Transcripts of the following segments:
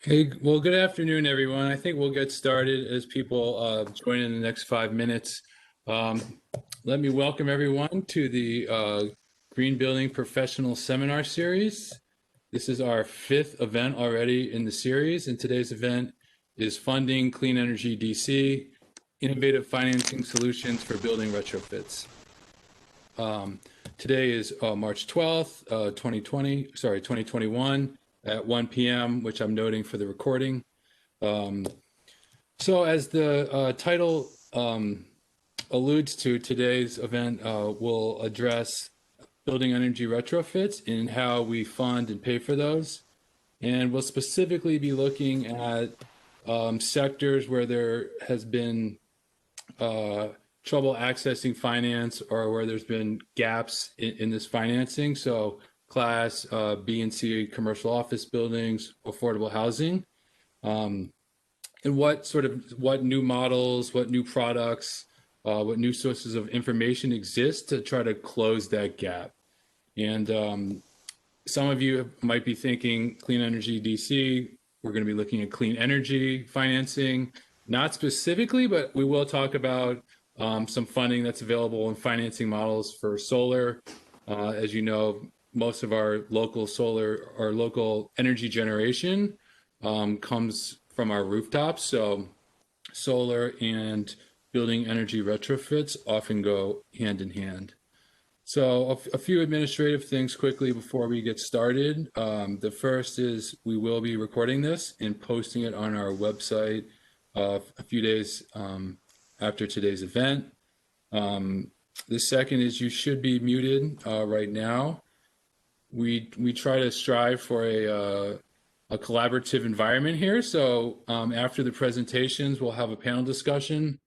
Hey, well, good afternoon, everyone. I think we'll get started as people join in the next 5 minutes. Um, Let me welcome everyone to the Green Building Professional Seminar Series. This is our fifth event already in the series, and today's event is Funding Clean Energy DC, Innovative Financing Solutions for Building Retrofits. Today is March 12th, 2021 at 1 p.m., which I'm noting for the recording. So as the title alludes to, today's event will address building energy retrofits and how we fund and pay for those. And we'll specifically be looking at sectors where there has been trouble accessing finance or where there's been gaps in this financing. So Class B and C commercial office buildings, affordable housing. And what new models, what new products, what new sources of information exist to try to close that gap. And some of you might be thinking clean energy DC. We're going to be looking at clean energy financing, not specifically, but we will talk about some funding that's available and financing models for solar. As you know, most of our local solar or local energy generation comes from our rooftops. So solar and building energy retrofits often go hand in hand. So a few administrative things quickly before we get started. The first is we will be recording this and posting it on our website a few days after today's event. The second is you should be muted right now. We try to strive for a collaborative environment here. So after the presentations, we'll have a panel discussion,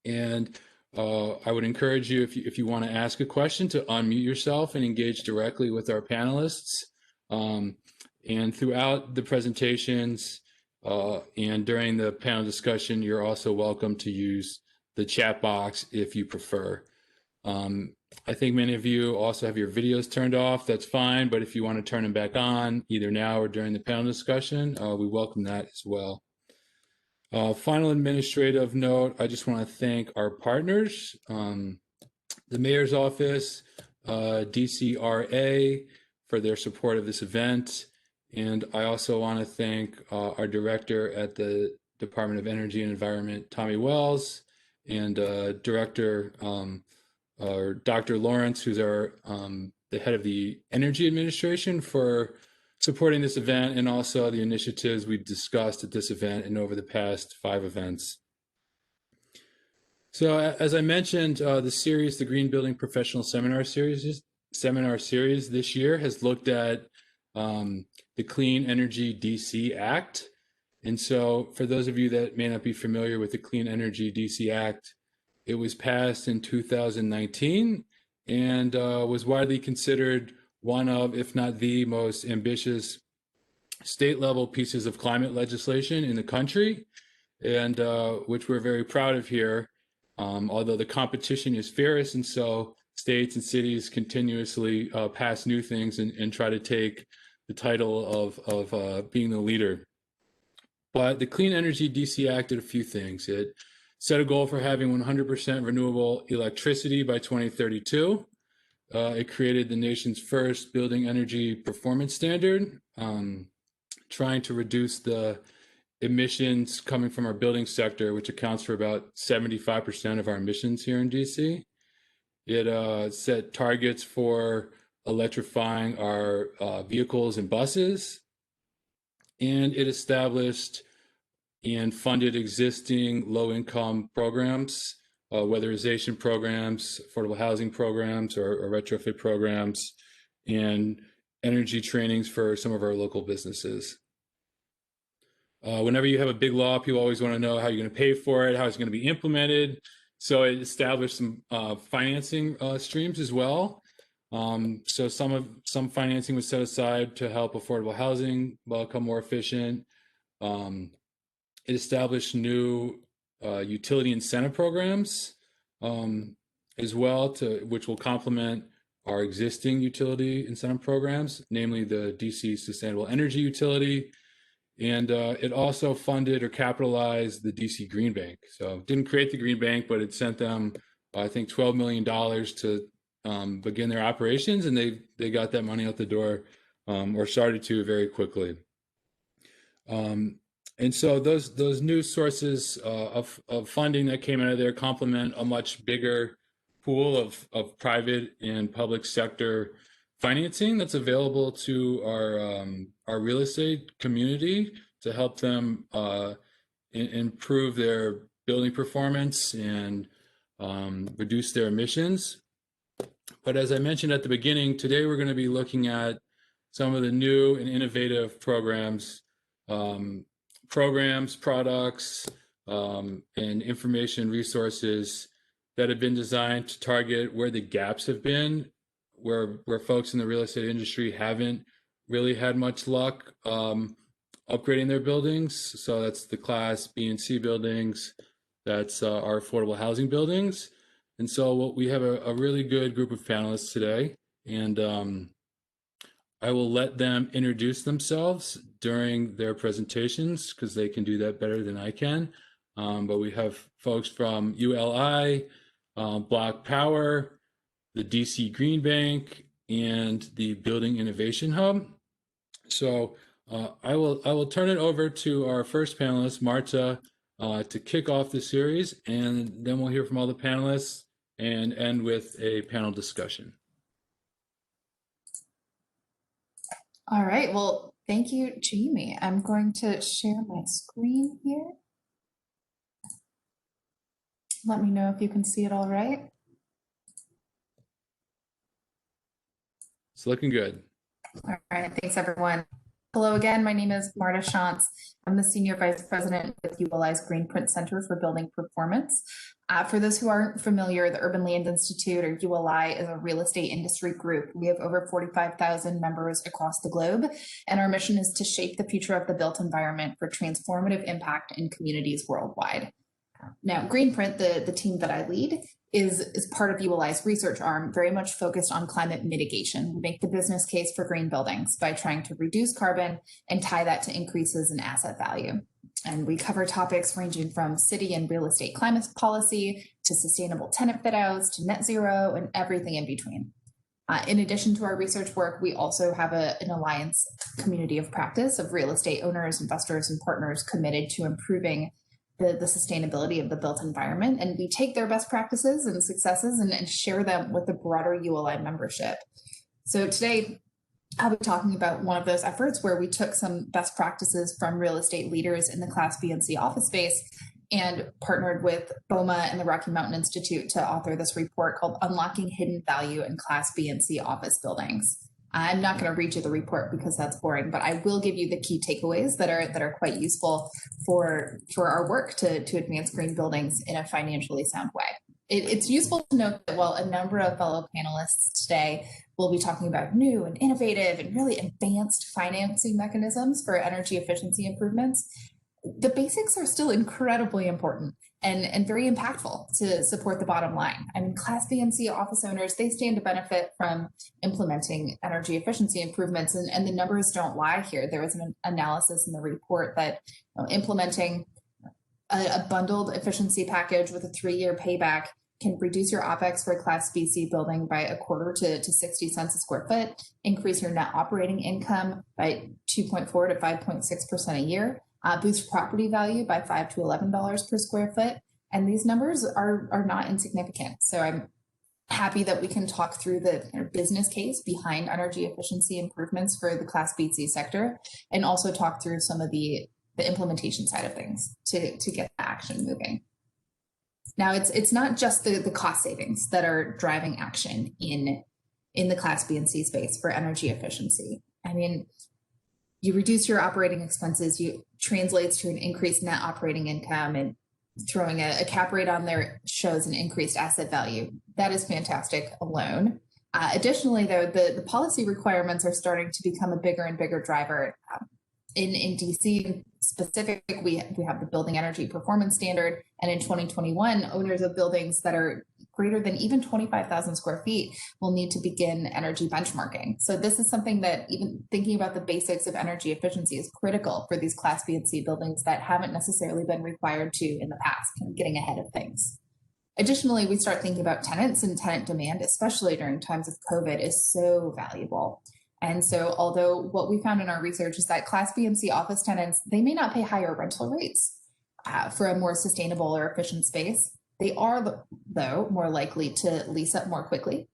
and I would encourage you, if you want to ask a question, to unmute yourself and engage directly with our panelists. And throughout the presentations and during the panel discussion, you're also welcome to use the chat box if you prefer. I think many of you also have your videos turned off. That's fine, but if you want to turn them back on, either now or during the panel discussion, we welcome that as well. Final administrative note, I just want to thank our partners, the Mayor's Office, DCRA, for their support of this event. And I also want to thank our director at the Department of Energy and Environment, Tommy Wells, and Director Dr. Lawrence, who's the head of the Energy Administration, for supporting this event and also the initiatives we've discussed at this event and over the past 5 events. So as I mentioned, the Green Building Professional Seminar Series this year has looked at the Clean Energy DC Act. And so for those of you that may not be familiar with the Clean Energy DC Act, it was passed in 2019 and was widely considered one of, if not the most ambitious state-level pieces of climate legislation in the country, and which we're very proud of here. Although the competition is fierce, and so states and cities continuously pass new things and try to take the title of being the leader. But the Clean Energy DC Act did a few things. It set a goal for having 100% renewable electricity by 2032. It created the nation's first building energy performance standard, trying to reduce the emissions coming from our building sector, which accounts for about 75% of our emissions here in DC. It set targets for electrifying our vehicles and buses, and it established and funded existing low-income programs, weatherization programs, affordable housing programs, or retrofit programs, and energy trainings for some of our local businesses. Whenever you have a big law, people always want to know how you're going to pay for it, how it's going to be implemented. So it established some financing streams as well. So some financing was set aside to help affordable housing become more efficient. It established new utility incentive programs as well, which will complement our existing utility incentive programs, namely the DC Sustainable Energy Utility. And it also funded or capitalized the DC Green Bank. So it didn't create the Green Bank, but it sent them, I think, $12 million to begin their operations, and they got that money out the door, or started to very quickly. And so those new sources of funding that came out of there complement a much bigger pool of private and public sector financing that's available to our real estate community to help them improve their building performance and reduce their emissions. But as I mentioned at the beginning, today we're going to be looking at some of the new and innovative programs, products, and information resources that have been designed to target where the gaps have been, where folks in the real estate industry haven't really had much luck upgrading their buildings. So that's the Class B and C buildings, that's our affordable housing buildings. And so we have a really good group of panelists today, and I will let them introduce themselves during their presentations because they can do that better than I can. But we have folks from ULI, Block Power, the DC Green Bank, and the Building Innovation Hub. So I will turn it over to our first panelist, Marta, to kick off the series, and then we'll hear from all the panelists and end with a panel discussion. All right, well, thank you, Jamie. I'm going to share my screen here. Let me know if you can see it all right. It's looking good. All right, thanks everyone. Hello again, my name is Marta Shantz. I'm the Senior Vice President with ULI's Greenprint Center for Building Performance. For those who aren't familiar, the Urban Land Institute, or ULI, is a real estate industry group. We have over 45,000 members across the globe, and our mission is to shape the future of the built environment for transformative impact in communities worldwide. Now, Greenprint, the team that I lead, is part of ULI's research arm, very much focused on climate mitigation. We make the business case for green buildings by trying to reduce carbon and tie that to increases in asset value. And we cover topics ranging from city and real estate climate policy to sustainable tenant fit outs to net zero and everything in between. In addition to our research work, we also have an alliance community of practice of real estate owners, investors, and partners committed to improving the sustainability of the built environment. And we take their best practices and successes and share them with the broader ULI membership. So today, I'll be talking about one of those efforts where we took some best practices from real estate leaders in the Class B and C office space and partnered with BOMA and the Rocky Mountain Institute to author this report called Unlocking Hidden Value in Class B and C Office Buildings. I'm not going to read you the report because that's boring, but I will give you the key takeaways that are quite useful for our work to advance green buildings in a financially sound way. It's useful to note that while a number of fellow panelists today will be talking about new and innovative and really advanced financing mechanisms for energy efficiency improvements, the basics are still incredibly important and very impactful to support the bottom line. I mean, Class B and C office owners, they stand to benefit from implementing energy efficiency improvements, and the numbers don't lie here. There was an analysis in the report that implementing a bundled efficiency package with a 3-year payback can reduce your OPEX for a Class BC building by a quarter to 60 cents a square foot, increase your net operating income by 2.4 to 5.6% a year, boost property value by $5 to $11 per square foot. And these numbers are not insignificant. So I'm happy that we can talk through the business case behind energy efficiency improvements for the Class BC sector, and also talk through some of the implementation side of things to get the action moving. Now, it's not just the cost savings that are driving action in the Class B and C space for energy efficiency. I mean, you reduce your operating expenses, you translates to an increased net operating income, and throwing a cap rate on there shows an increased asset value. That is fantastic alone. Additionally, though, the policy requirements are starting to become a bigger and bigger driver. In DC specific, we have the Building Energy Performance Standard, and in 2021, owners of buildings that are greater than even 25,000 square feet will need to begin energy benchmarking. So this is something that even thinking about the basics of energy efficiency is critical for these Class B and C buildings that haven't necessarily been required to in the past, kind of getting ahead of things. Additionally, we start thinking about tenants, and tenant demand, especially during times of COVID, is so valuable. And so although what we found in our research is that Class B and C office tenants, they may not pay higher rental rates for a more sustainable or efficient space. They are, though, more likely to lease up more quickly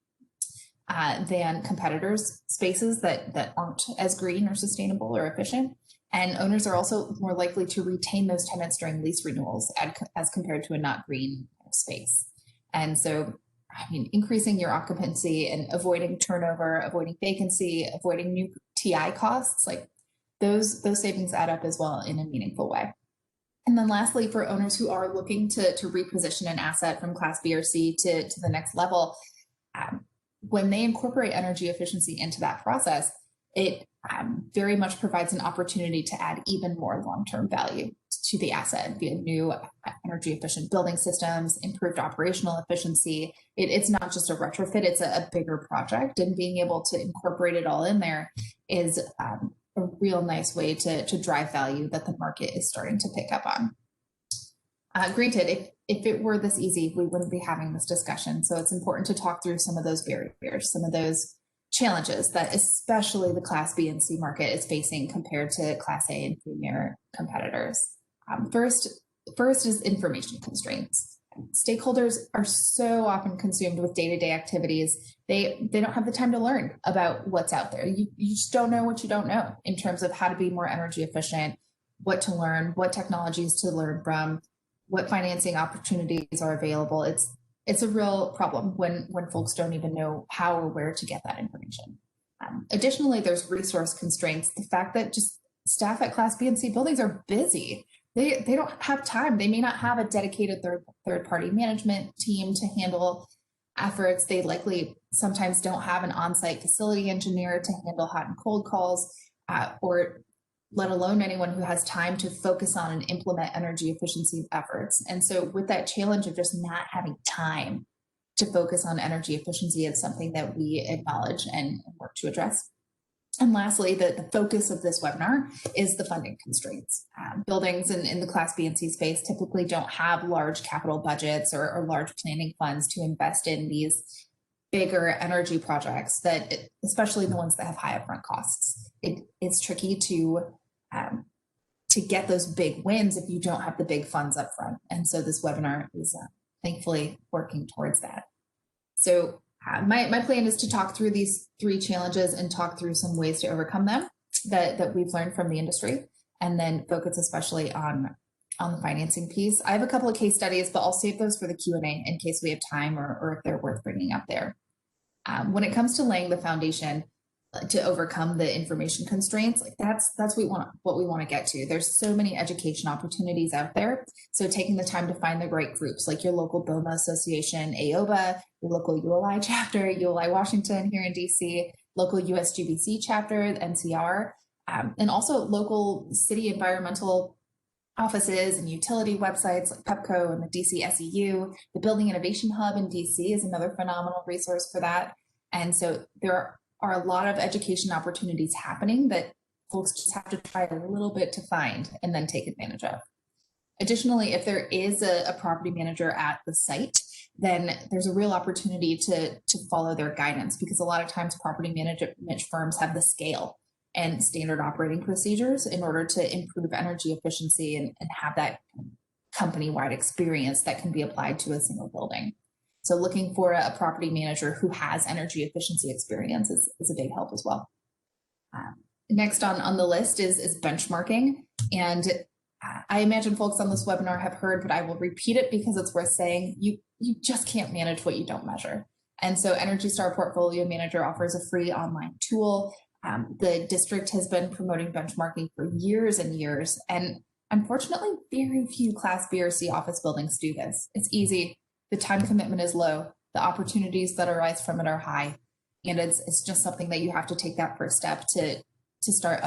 than competitors' spaces that aren't as green or sustainable or efficient. And owners are also more likely to retain those tenants during lease renewals as compared to a not green space. And so, I mean, increasing your occupancy and avoiding turnover, avoiding vacancy, avoiding new TI costs, like those savings add up as well in a meaningful way. And then lastly, for owners who are looking to reposition an asset from Class B or C to the next level, when they incorporate energy efficiency into that process, it very much provides an opportunity to add even more long-term value to the asset via new energy efficient building systems, improved operational efficiency. It's not just a retrofit, it's a bigger project, and being able to incorporate it all in there is a real nice way to drive value that the market is starting to pick up on. Granted, if it were this easy, we wouldn't be having this discussion. So it's important to talk through some of those barriers, some of those challenges that especially the Class B and C market is facing compared to Class A and premier competitors. First is information constraints. Stakeholders are so often consumed with day-to-day activities. They don't have the time to learn about what's out there. You just don't know what you don't know in terms of how to be more energy efficient, what to learn, what technologies to learn from, what financing opportunities are available. It's a real problem when folks don't even know how or where to get that information. Additionally, there's resource constraints. The fact that just staff at Class B and C buildings are busy. They don't have time. They may not have a dedicated third party management team to handle efforts. They likely sometimes don't have an on-site facility engineer to handle hot and cold calls, or let alone anyone who has time to focus on and implement energy efficiency efforts. And so with that challenge of just not having time to focus on energy efficiency, it's something that we acknowledge and work to address. And lastly, the focus of this webinar is the funding constraints. Buildings in the Class B and C space typically don't have large capital budgets or large planning funds to invest in these bigger energy projects, that especially the ones that have high upfront costs. It's tricky to get those big wins if you don't have the big funds up front. And so this webinar is thankfully working towards that. So my plan is to talk through these three challenges and talk through some ways to overcome them that we've learned from the industry, and then focus especially on the financing piece. I have a couple of case studies, but I'll save those for the Q&A in case we have time or if they're worth bringing up there. When it comes to laying the foundation to overcome the information constraints, like that's what we want to get to. There's so many education opportunities out there. So taking the time to find the right groups, like your local BOMA association, AOBA, your local ULI chapter, ULI Washington here in DC, local USGBC chapter, NCR, and also local city environmental offices and utility websites like PEPCO and the DC SEU. The Building Innovation Hub in DC is another phenomenal resource for that. And so there are a lot of education opportunities happening that folks just have to try a little bit to find and then take advantage of. Additionally, if there is a property manager at the site, then there's a real opportunity to follow their guidance, because a lot of times property management firms have the scale and standard operating procedures in order to improve energy efficiency and have that company-wide experience that can be applied to a single building. So looking for a property manager who has energy efficiency experience is a big help as well. Next on the list is benchmarking. And I imagine folks on this webinar have heard, but I will repeat it because it's worth saying. You just can't manage what you don't measure. And so Energy Star Portfolio Manager offers a free online tool. The district has been promoting benchmarking for years and years. And unfortunately, very few Class B or C office buildings do this. It's easy. The time commitment is low. The opportunities that arise from it are high. And it's just something that you have to take that first step to start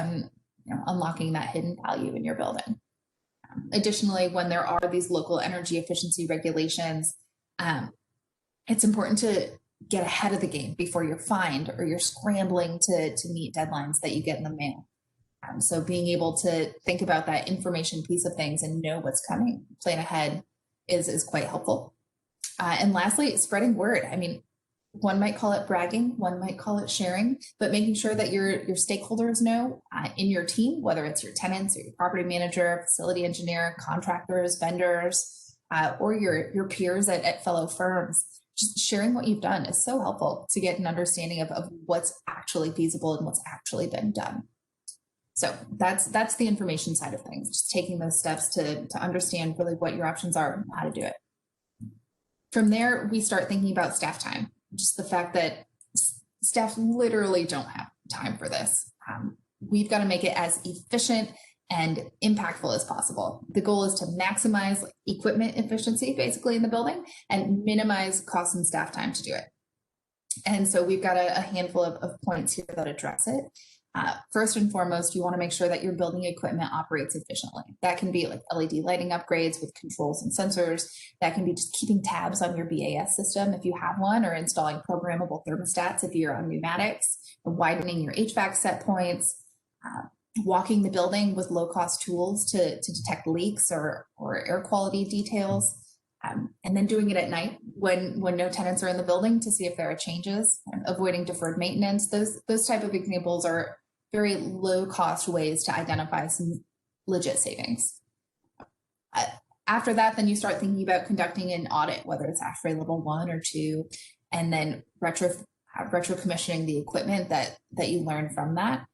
unlocking that hidden value in your building. Additionally, when there are these local energy efficiency regulations, it's important to get ahead of the game before you're fined or you're scrambling to meet deadlines that you get in the mail. So being able to think about that information piece of things and know what's coming, plan ahead is quite helpful. And lastly, spreading word. I mean, one might call it bragging, one might call it sharing, but making sure that your stakeholders know in your team, whether it's your tenants or your property manager, facility engineer, contractors, vendors, or your peers at fellow firms. Just sharing what you've done is so helpful to get an understanding of what's actually feasible and what's actually been done. So that's the information side of things, just taking those steps to understand really what your options are and how to do it. From there, we start thinking about staff time, just the fact that staff literally don't have time for this. We've got to make it as efficient and impactful as possible. The goal is to maximize equipment efficiency basically in the building and minimize cost and staff time to do it. And so we've got a handful of points here that address it. First and foremost, you want to make sure that your building equipment operates efficiently. That can be like LED lighting upgrades with controls and sensors. That can be just keeping tabs on your BAS system if you have one, or installing programmable thermostats if you're on pneumatics, or widening your HVAC set points, walking the building with low-cost tools to detect leaks or air quality details, and then doing it at night when no tenants are in the building to see if there are changes, avoiding deferred maintenance. Those type of examples are very low-cost ways to identify some legit savings. After that, then you start thinking about conducting an audit, whether it's ASHRAE level 1 or 2, and then retro commissioning the equipment that you learn from that.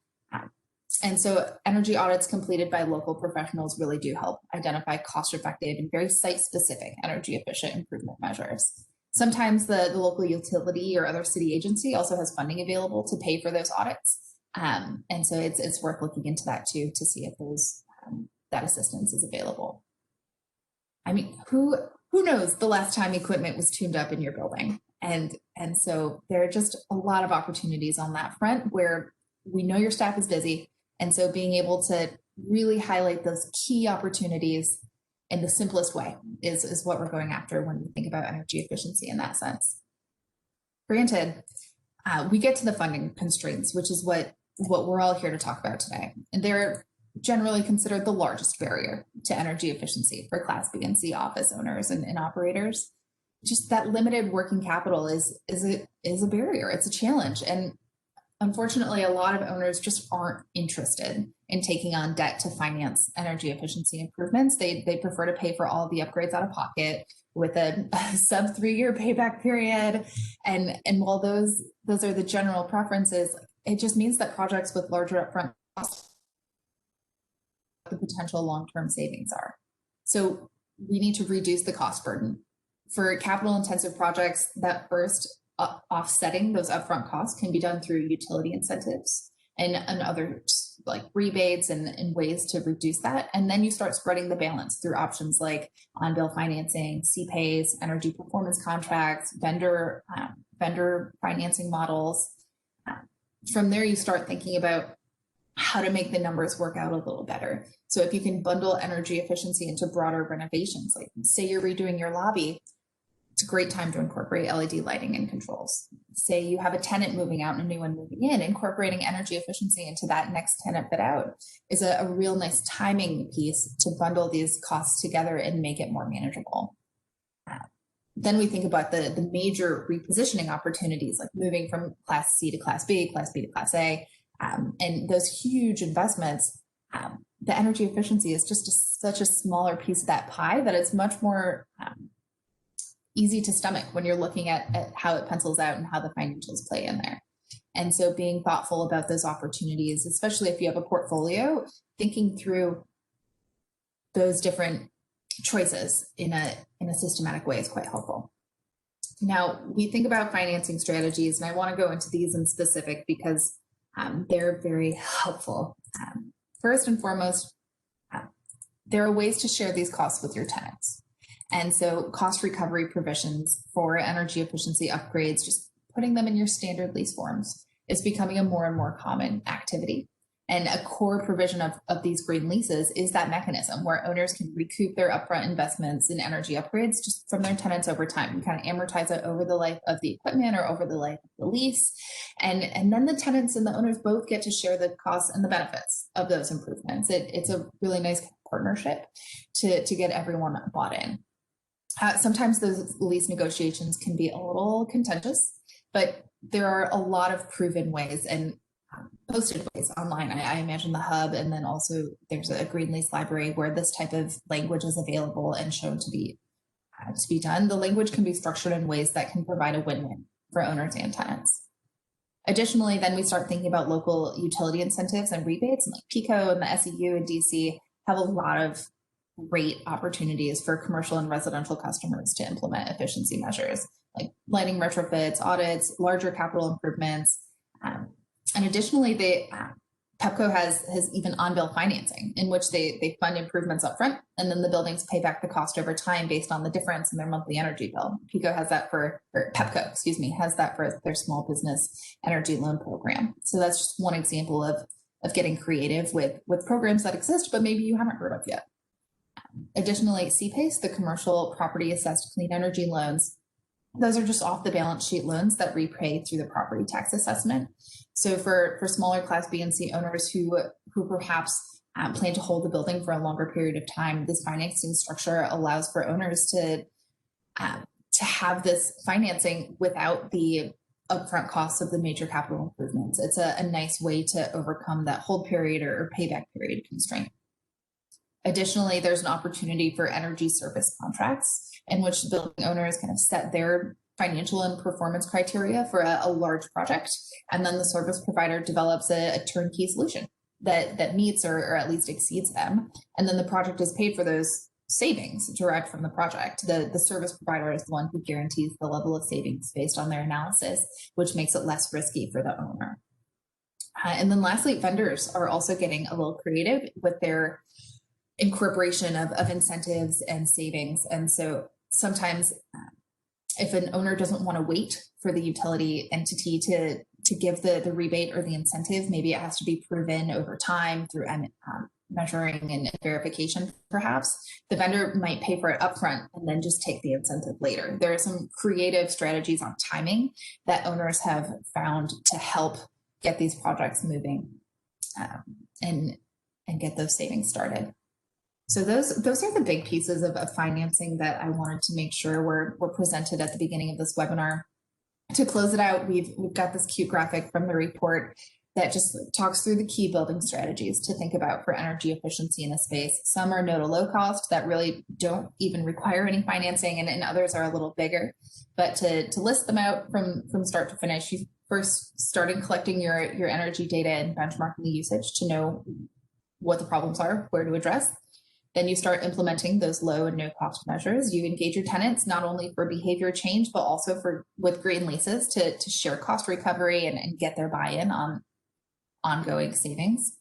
And so energy audits completed by local professionals really do help identify cost-effective and very site-specific energy efficient improvement measures. Sometimes the local utility or other city agency also has funding available to pay for those audits. And so it's worth looking into that too, to see if that assistance is available. I mean, who knows the last time equipment was tuned up in your building? And so there are just a lot of opportunities on that front where we know your staff is busy. And so being able to really highlight those key opportunities in the simplest way is what we're going after when we think about energy efficiency in that sense. Granted, we get to the funding constraints, which is what we're all here to talk about today. And they're generally considered the largest barrier to energy efficiency for Class B and C office owners and operators. Just that limited working capital is a barrier. It's a challenge. And unfortunately, a lot of owners just aren't interested in taking on debt to finance energy efficiency improvements. They prefer to pay for all the upgrades out of pocket with a sub 3-year payback period. And while those are the general preferences, it just means that projects with larger upfront costs, the potential long-term savings are. So we need to reduce the cost burden. For capital intensive projects, that first offsetting those upfront costs can be done through utility incentives and other like rebates and ways to reduce that. And then you start spreading the balance through options like on-bill financing, CPAs, energy performance contracts, vendor financing models. From there, you start thinking about how to make the numbers work out a little better. So if you can bundle energy efficiency into broader renovations, like say you're redoing your lobby, it's a great time to incorporate LED lighting and controls. Say you have a tenant moving out and a new one moving in, incorporating energy efficiency into that next tenant fit out is a real nice timing piece to bundle these costs together and make it more manageable. Then we think about the major repositioning opportunities, like moving from Class C to Class B to Class A, and those huge investments. The energy efficiency is just such a smaller piece of that pie that it's much more easy to stomach when you're looking at how it pencils out and how the financials play in there. And so being thoughtful about those opportunities, especially if you have a portfolio, thinking through those different choices in a systematic way is quite helpful. Now, we think about financing strategies, and I want to go into these in specific because they're very helpful. First and foremost, there are ways to share these costs with your tenants. And so cost recovery provisions for energy efficiency upgrades, just putting them in your standard lease forms is becoming a more and more common activity. And a core provision of these green leases is that mechanism where owners can recoup their upfront investments in energy upgrades just from their tenants over time and kind of amortize it over the life of the equipment or over the life of the lease. And then the tenants and the owners both get to share the costs and the benefits of those improvements. It's a really nice partnership to get everyone bought in. Sometimes those lease negotiations can be a little contentious, but there are a lot of proven ways and posted ways online. I imagine the hub, and then also there's a green lease library where this type of language is available and shown to be done. The language can be structured in ways that can provide a win-win for owners and tenants. Additionally, then we start thinking about local utility incentives and rebates, and like PECO and the SEU and DC have a lot of great opportunities for commercial and residential customers to implement efficiency measures like lighting retrofits, audits, larger capital improvements. And additionally, Pepco has even on-bill financing in which they fund improvements up front, and then the buildings pay back the cost over time based on the difference in their monthly energy bill. Pepco, has that for their small business energy loan program. So that's just one example of getting creative with programs that exist, but maybe you haven't heard of yet. Additionally, CPACE, the commercial property assessed clean energy loans, those are just off the balance sheet loans that repay through the property tax assessment. So for smaller class B and C owners who perhaps plan to hold the building for a longer period of time, this financing structure allows for owners to have this financing without the upfront costs of the major capital improvements. It's a nice way to overcome that hold period or payback period constraint. Additionally, there's an opportunity for energy service contracts in which the building owners kind of set their financial and performance criteria for a large project, and then the service provider develops a turnkey solution that meets or at least exceeds them, and then the project is paid for those savings derived from the project. The service provider is the one who guarantees the level of savings based on their analysis, which makes it less risky for the owner. And then lastly, vendors are also getting a little creative with their incorporation of incentives and savings. And so sometimes if an owner doesn't want to wait for the utility entity to give the rebate or the incentive, maybe it has to be proven over time through measuring and verification, perhaps. The vendor might pay for it upfront and then just take the incentive later. There are some creative strategies on timing that owners have found to help get these projects moving and get those savings started. So those are the big pieces of financing that I wanted to make sure were presented at the beginning of this webinar. To close it out, we've got this cute graphic from the report that just talks through the key building strategies to think about for energy efficiency in a space. Some are no to low cost that really don't even require any financing, and others are a little bigger. But to list them out from start to finish, you first started collecting your energy data and benchmarking the usage to know what the problems are, where to address. Then you start implementing those low and no cost measures. You engage your tenants not only for behavior change, but also with green leases to share cost recovery and get their buy-in on ongoing savings.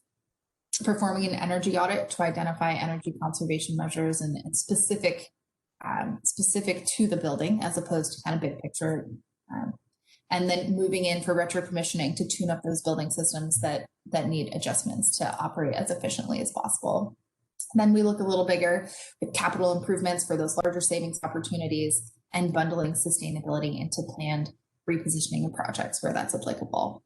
Performing an energy audit to identify energy conservation measures and specific to the building as opposed to kind of big picture. And then moving in for retro commissioning to tune up those building systems that need adjustments to operate as efficiently as possible. Then we look a little bigger with capital improvements for those larger savings opportunities and bundling sustainability into planned repositioning of projects where that's applicable.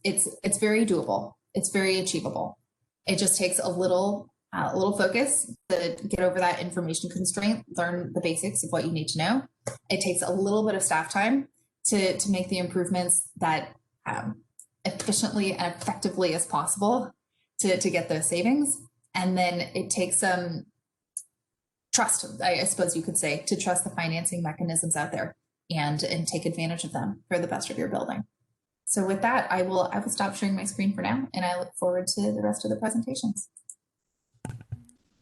It's very doable. It's very achievable. It just takes a little focus to get over that information constraint, learn the basics of what you need to know. It takes a little bit of staff time to make the improvements that efficiently and effectively as possible to get those savings. And then it takes some trust, I suppose you could say, to trust the financing mechanisms out there and take advantage of them for the best of your building. So with that, I will stop sharing my screen for now, and I look forward to the rest of the presentations.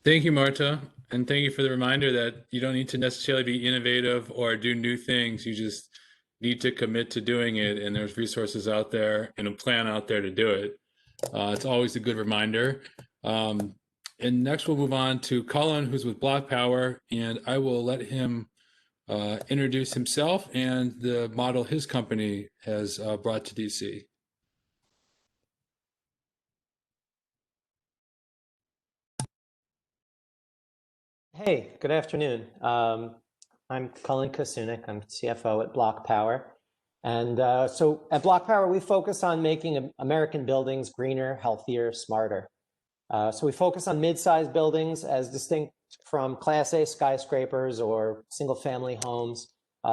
Thank you, Marta. And thank you for the reminder that you don't need to necessarily be innovative or do new things. You just need to commit to doing it. And there's resources out there and a plan out there to do it. It's always a good reminder. And next we'll move on to Colin, who's with Block Power, and I will let him introduce himself and the model his company has brought to DC. Hey, good afternoon. I'm Cullen Kasunik. I'm CFO at Block Power. And so at Block Power, we focus on making American buildings greener, healthier, smarter. So we focus on mid-sized buildings as distinct from Class A skyscrapers or single-family homes.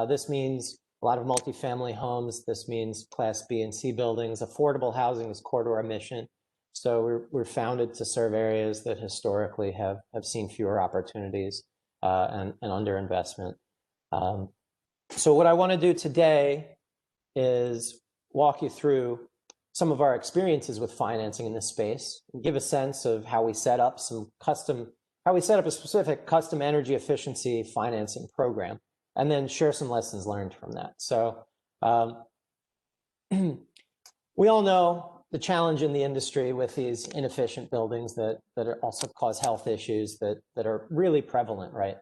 This means a lot of multifamily homes. This means Class B and C buildings. Affordable housing is core to our mission. So we're founded to serve areas that historically have seen fewer opportunities and underinvestment. So what I want to do today is walk you through some of our experiences with financing in this space, and give a sense of how we set up a specific custom energy efficiency financing program, and then share some lessons learned from that. So we all know the challenge in the industry with these inefficient buildings that also cause health issues that are really prevalent, right?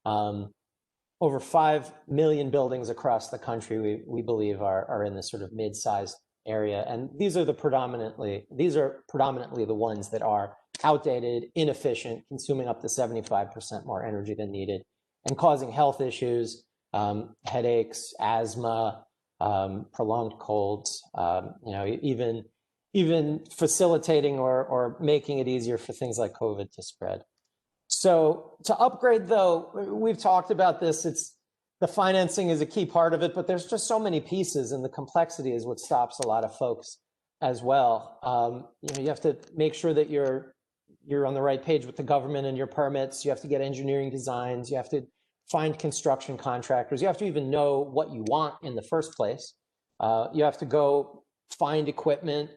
Over 5 million buildings across the country, we believe are in this sort of mid-sized area. And these are predominantly the ones that are outdated, inefficient, consuming up to 75% more energy than needed, and causing health issues, headaches, asthma, prolonged colds, even facilitating or making it easier for things like COVID to spread. So to upgrade, though, we've talked about this. The financing is a key part of it, but there's just so many pieces, and the complexity is what stops a lot of folks as well. You have to make sure that you're on the right page with the government and your permits. You have to get engineering designs. You have to find construction contractors. You have to even know what you want in the first place. You have to go find equipment,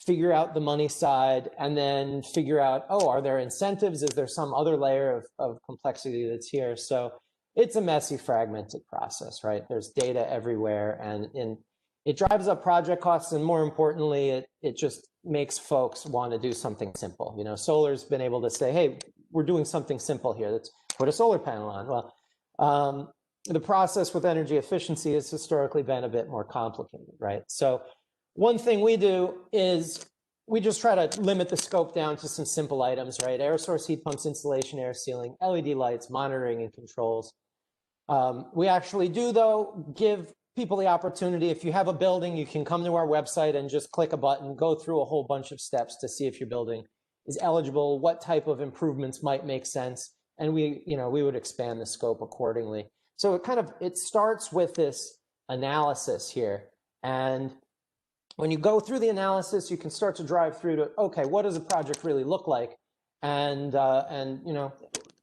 figure out the money side, and then figure out, are there incentives? Is there some other layer of complexity that's here? So it's a messy, fragmented process, right? There's data everywhere, and it drives up project costs, and more importantly, it just makes folks want to do something simple. Solar's been able to say, hey, we're doing something simple here. Let's put a solar panel on. Well, the process with energy efficiency has historically been a bit more complicated, right? So one thing we do is we just try to limit the scope down to some simple items, right? Air source heat pumps, installation, air sealing, LED lights, monitoring and controls. We actually do, though, give people the opportunity. If you have a building, you can come to our website and just click a button, go through a whole bunch of steps to see if your building is eligible, what type of improvements might make sense, and we would expand the scope accordingly. So it starts with this analysis here, and when you go through the analysis, you can start to drive through to, okay, what does a project really look like? And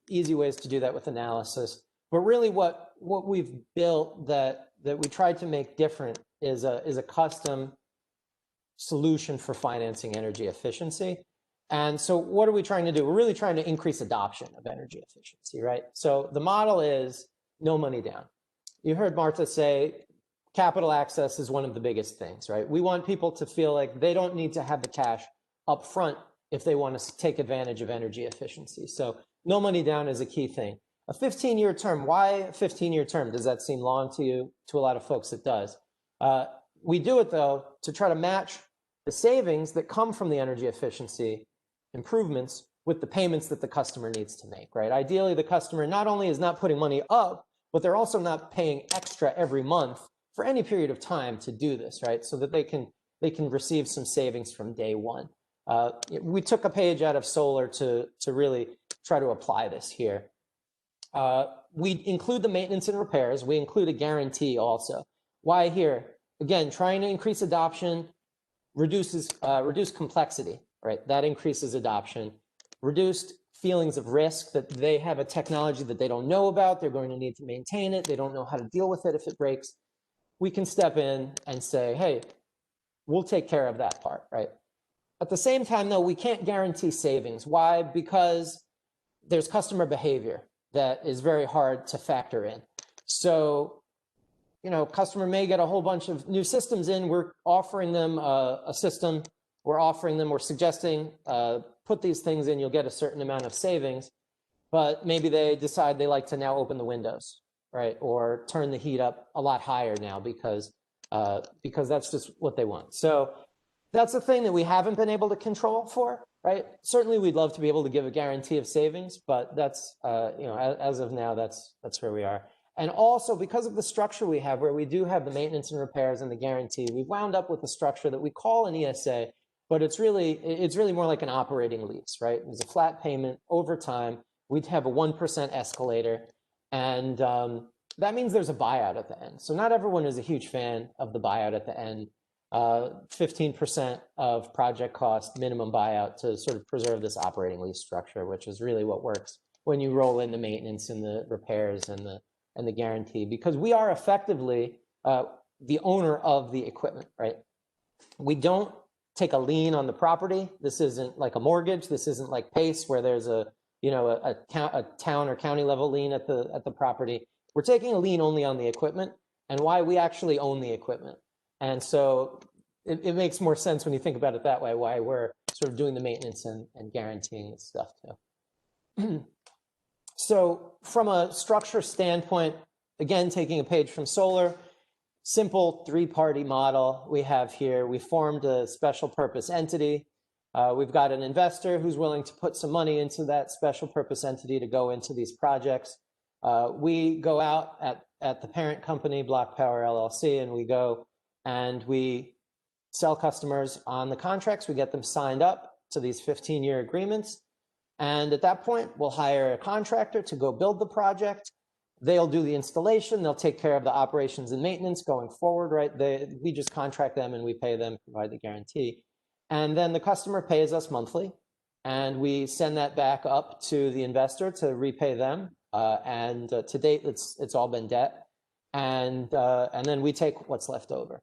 easy ways to do that with analysis. But really what we've built that we tried to make different is a custom solution for financing energy efficiency. And so what are we trying to do? We're really trying to increase adoption of energy efficiency, right? So the model is no money down. You heard Martha say, capital access is one of the biggest things, right? We want people to feel like they don't need to have the cash up front if they want to take advantage of energy efficiency. So no money down is a key thing. A 15-year term, why a 15-year term? Does that seem long to you? To a lot of folks, it does. We do it, though, to try to match the savings that come from the energy efficiency improvements with the payments that the customer needs to make, right? Ideally, the customer not only is not putting money up, but they're also not paying extra every month for any period of time to do this, right? So that they can receive some savings from day one. We took a page out of solar to really try to apply this here. We include the maintenance and repairs. We include a guarantee also. Why here? Again, trying to increase adoption reduce complexity, right? That increases adoption. Reduced feelings of risk that they have a technology that they don't know about. They're going to need to maintain it. They don't know how to deal with it if it breaks. We can step in and say, hey, we'll take care of that part, right? At the same time, though, we can't guarantee savings. Why? Because there's customer behavior that is very hard to factor in. So, customer may get a whole bunch of new systems in. We're offering them a system. We're suggesting, put these things in, you'll get a certain amount of savings. But maybe they decide they like to now open the windows, right? Or turn the heat up a lot higher now because that's just what they want. So that's the thing that we haven't been able to control for. right? Certainly, we'd love to be able to give a guarantee of savings, but that's, as of now, that's where we are. And also, because of the structure we have, where we do have the maintenance and repairs and the guarantee, we've wound up with a structure that we call an ESA, but it's really more like an operating lease, right? It's a flat payment over time. We'd have a 1% escalator, and that means there's a buyout at the end. So not everyone is a huge fan of the buyout at the end. 15% of project cost minimum buyout to sort of preserve this operating lease structure, which is really what works when you roll in the maintenance and the repairs and the guarantee, because we are effectively the owner of the equipment, right? We don't take a lien on the property. This isn't like a mortgage. This isn't like PACE, where there's a town or county level lien at the property. We're taking a lien only on the equipment, and why we actually own the equipment. And so it makes more sense when you think about it that way, why we're sort of doing the maintenance and guaranteeing this stuff too. So from a structure standpoint, again, taking a page from solar, simple three-party model we have here. We formed a special purpose entity. We've got an investor who's willing to put some money into that special purpose entity to go into these projects. We go out at the parent company, Block Power LLC, and we go and we sell customers on the contracts. We get them signed up to these 15-year agreements. And at that point, we'll hire a contractor to go build the project. They'll do the installation. They'll take care of the operations and maintenance going forward, right? We just contract them and we pay them, provide the guarantee. And then the customer pays us monthly, and we send that back up to the investor to repay them. To date, it's all been debt. And then we take what's left over.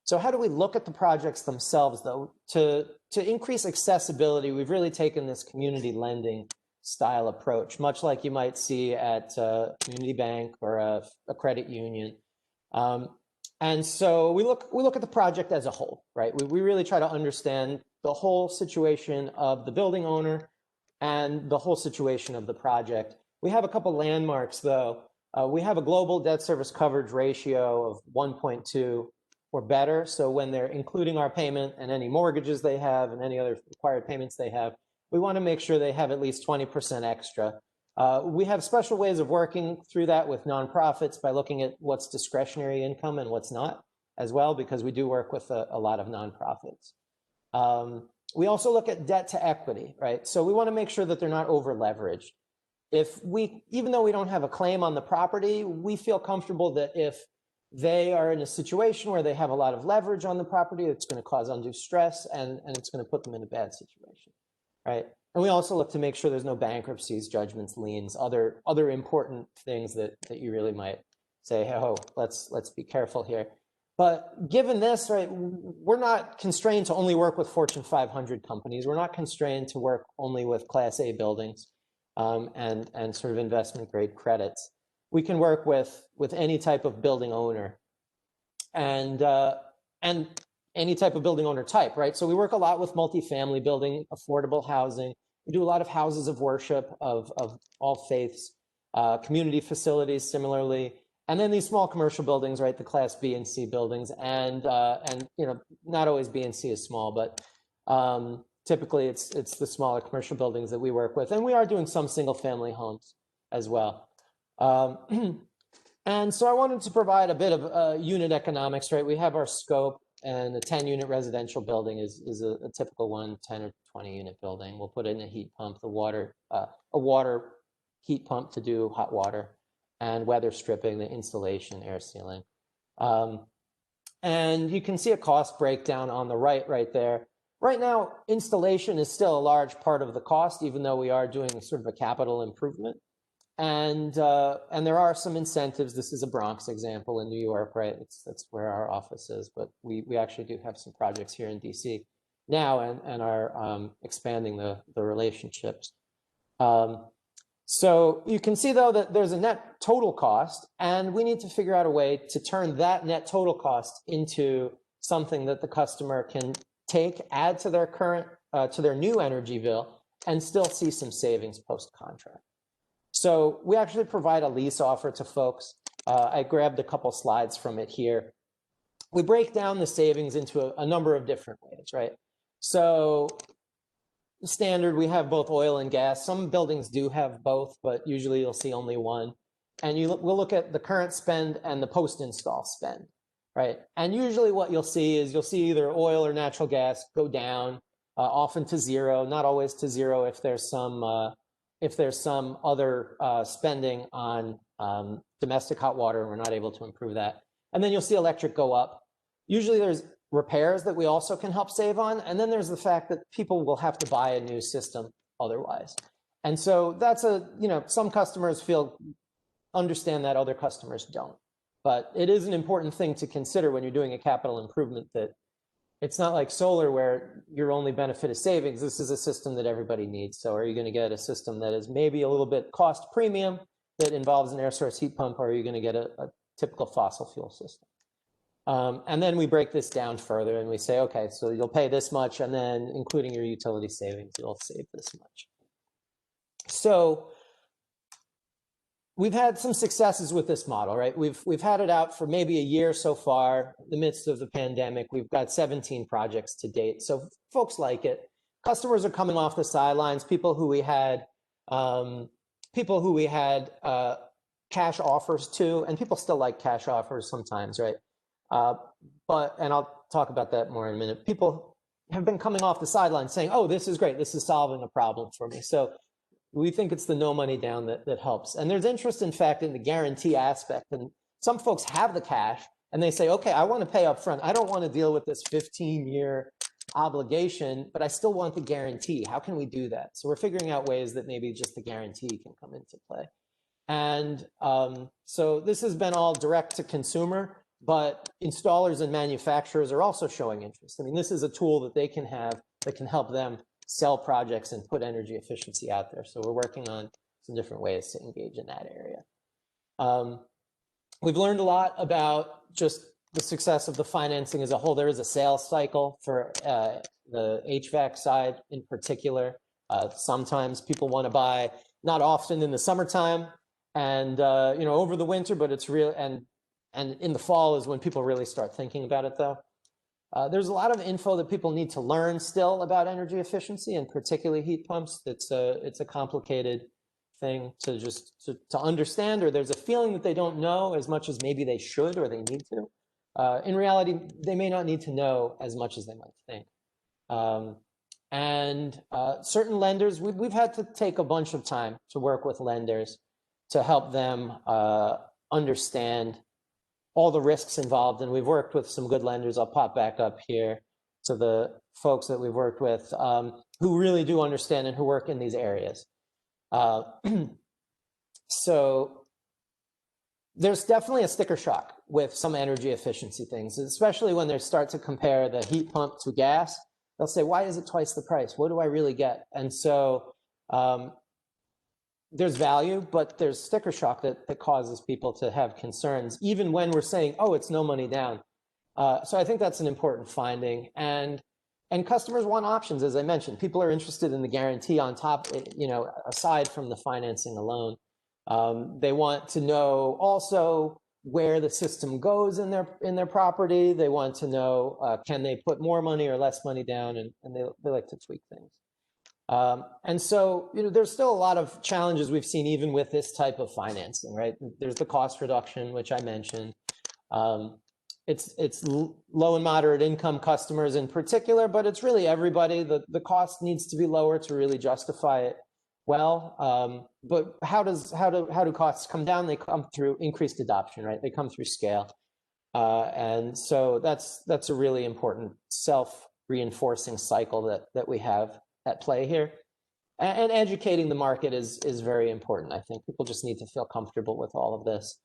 So how do we look at the projects themselves, though? To increase accessibility, we've really taken this community lending style approach, much like you might see at a community bank or a credit union. And so we look at the project as a whole, right? We really try to understand the whole situation of the building owner and the whole situation of the project. We have a couple landmarks, though. We have a global debt service coverage ratio of 1.2 or better. So when they're including our payment and any mortgages they have and any other required payments they have, we want to make sure they have at least 20% extra. We have special ways of working through that with nonprofits by looking at what's discretionary income and what's not as well, because we do work with a lot of nonprofits. We also look at debt to equity, right? So we want to make sure that they're not over leveraged. Even though we don't have a claim on the property, we feel comfortable that if they are in a situation where they have a lot of leverage on the property, it's going to cause undue stress and it's going to put them in a bad situation, right? And we also look to make sure there's no bankruptcies, judgments, liens, other important things that you really might say, oh, let's be careful here. But given this, right, we're not constrained to only work with Fortune 500 companies. We're not constrained to work only with Class A buildings and sort of investment grade credits. We can work with any type of building owner and any type of building owner type, right? So we work a lot with multifamily building, affordable housing. We do a lot of houses of worship of all faiths, community facilities similarly, and then these small commercial buildings, right? The Class B and C buildings, and not always B and C is small, but typically it's the smaller commercial buildings that we work with, and we are doing some single family homes as well. And so I wanted to provide a bit of unit economics, right? We have our scope, and a 10-unit residential building is a typical one, 10 or 20-unit building. We'll put in a heat pump, a water heat pump to do hot water, and weather stripping, the insulation, air sealing. And you can see a cost breakdown on the right there. Right now, installation is still a large part of the cost, even though we are doing sort of a capital improvement. And there are some incentives. This is a Bronx example in New York, right? That's where our office is, but we actually do have some projects here in DC now and are expanding the relationships. So you can see, though, that there's a net total cost, and we need to figure out a way to turn that net total cost into something that the customer can take, add to their current, to their new energy bill, and still see some savings post-contract. So we actually provide a lease offer to folks. I grabbed a couple slides from it here. We break down the savings into a number of different ways, right? So standard. We have both oil and gas. Some buildings do have both, but usually you'll see only one. And we'll look at the current spend and the post-install spend, right? And usually what you'll see is either oil or natural gas go down, often to zero, not always to zero if there's some other spending on domestic hot water and we're not able to improve that. And then you'll see electric go up. Usually there's repairs that we also can help save on. And then there's the fact that people will have to buy a new system otherwise. And so that's some customers understand that, other customers don't. But it is an important thing to consider when you're doing a capital improvement, that it's not like solar where your only benefit is savings. This is a system that everybody needs. So are you going to get a system that is maybe a little bit cost premium that involves an air source heat pump, or are you going to get a typical fossil fuel system? And then we break this down further and we say, okay, so you'll pay this much, and then including your utility savings, you'll save this much. So we've had some successes with this model, right? We've had it out for maybe a year so far. In the midst of the pandemic, we've got 17 projects to date. So folks like it. Customers are coming off the sidelines. People who we had cash offers to, and people still like cash offers sometimes, right? And I'll talk about that more in a minute. People have been coming off the sidelines saying, oh, this is great. This is solving a problem for me. So we think it's the no money down that helps. And there's interest, in fact, in the guarantee aspect. And some folks have the cash and they say, okay, I want to pay up front. I don't want to deal with this 15-year obligation, but I still want the guarantee. How can we do that? So we're figuring out ways that maybe just the guarantee can come into play. And so this has been all direct to consumer, but installers and manufacturers are also showing interest. I mean, this is a tool that they can have that can help them sell projects and put energy efficiency out there. So we're working on some different ways to engage in that area. We've learned a lot about just the success of the financing as a whole. There is a sales cycle for the HVAC side in particular. Sometimes people want to buy, not often in the summertime and over the winter, but it's real, and in the fall is when people really start thinking about it though. There's a lot of info that people need to learn still about energy efficiency, and particularly heat pumps. It's a complicated thing to to understand, or there's a feeling that they don't know as much as maybe they should or they need to. In reality, they may not need to know as much as they might think. Certain lenders, we've had to take a bunch of time to work with lenders to help them understand all the risks involved. And we've worked with some good lenders. I'll pop back up here to the folks that we've worked with who really do understand and who work in these areas. So there's definitely a sticker shock with some energy efficiency things, especially when they start to compare the heat pump to gas. They'll say, why is it twice the price? What do I really get? And so there's value, but there's sticker shock that causes people to have concerns, even when we're saying, oh, it's no money down. So I think that's an important finding. And customers want options, as I mentioned. People are interested in the guarantee on top, aside from the financing alone. They want to know also where the system goes in their property. They want to know, can they put more money or less money down? And they like to tweak things. And so, there's still a lot of challenges we've seen even with this type of financing, right? There's the cost reduction, which I mentioned. It's low and moderate income customers in particular, but it's really everybody. The cost needs to be lower to really justify it well. But how do costs come down? They come through increased adoption, right? They come through scale. And so that's a really important self-reinforcing cycle that we have at play here. And educating the market is very important. I think people just need to feel comfortable with all of this.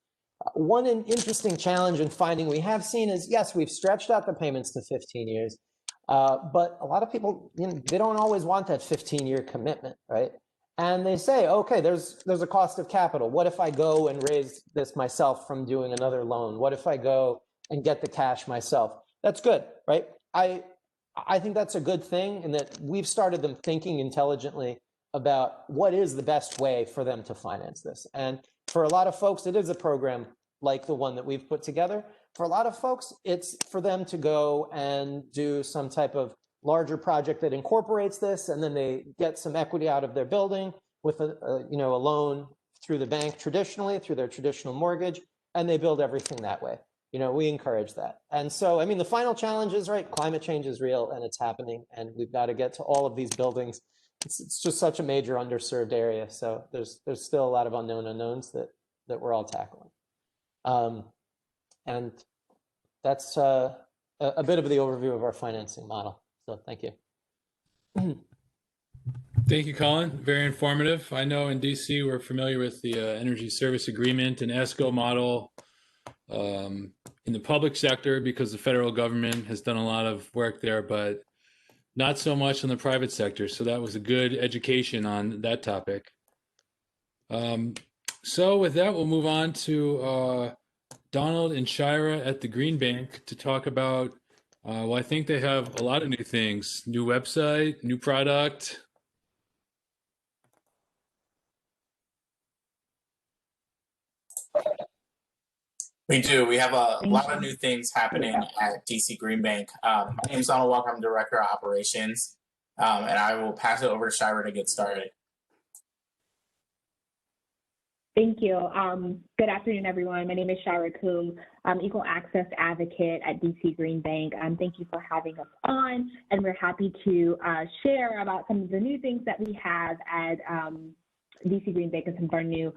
One interesting challenge and finding we have seen is, yes, we've stretched out the payments to 15 years, but a lot of people, they don't always want that 15-year commitment, right? And they say, okay, there's a cost of capital. What if I go and raise this myself from doing another loan? What if I go and get the cash myself? That's good, right? I think that's a good thing, in that we've started them thinking intelligently about what is the best way for them to finance this. And for a lot of folks, it is a program like the one that we've put together. For a lot of folks, it's for them to go and do some type of larger project that incorporates this, and then they get some equity out of their building with a loan through the bank traditionally, through their traditional mortgage, and they build everything that way. We encourage that. And so, I mean, the final challenge is, right, climate change is real and it's happening, and we've got to get to all of these buildings. It's just such a major underserved area. So there's still a lot of unknown unknowns that we're all tackling. And that's a bit of the overview of our financing model. So thank you. Thank you, Colin. Very informative. I know in DC we're familiar with the Energy Service Agreement and ESCO model in the public sector because the federal government has done a lot of work there, but not so much in the private sector. So that was a good education on that topic. So with that, we'll move on to Donald and Shira at the Green Bank to talk about, well, I think they have a lot of new things, new website, new product. We do. We have a lot of new things happening at DC Green Bank. My name is Donald Walker. I'm Director of Operations, and I will pass it over to Shira to get started. Thank you. Good afternoon, everyone. My name is Shira Coombe. I'm Equal Access Advocate at DC Green Bank. Thank you for having us on, and we're happy to share about some of the new things that we have at DC Green Bank and some of our new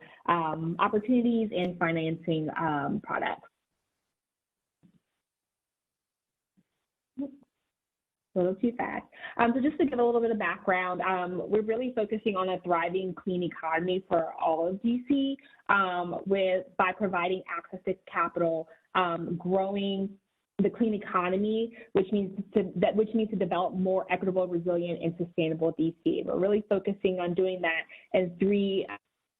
opportunities and financing products. A little too fast. So just to give a little bit of background, we're really focusing on a thriving clean economy for all of DC by providing access to capital, growing the clean economy, which needs to develop more equitable, resilient, and sustainable DC. We're really focusing on doing that in three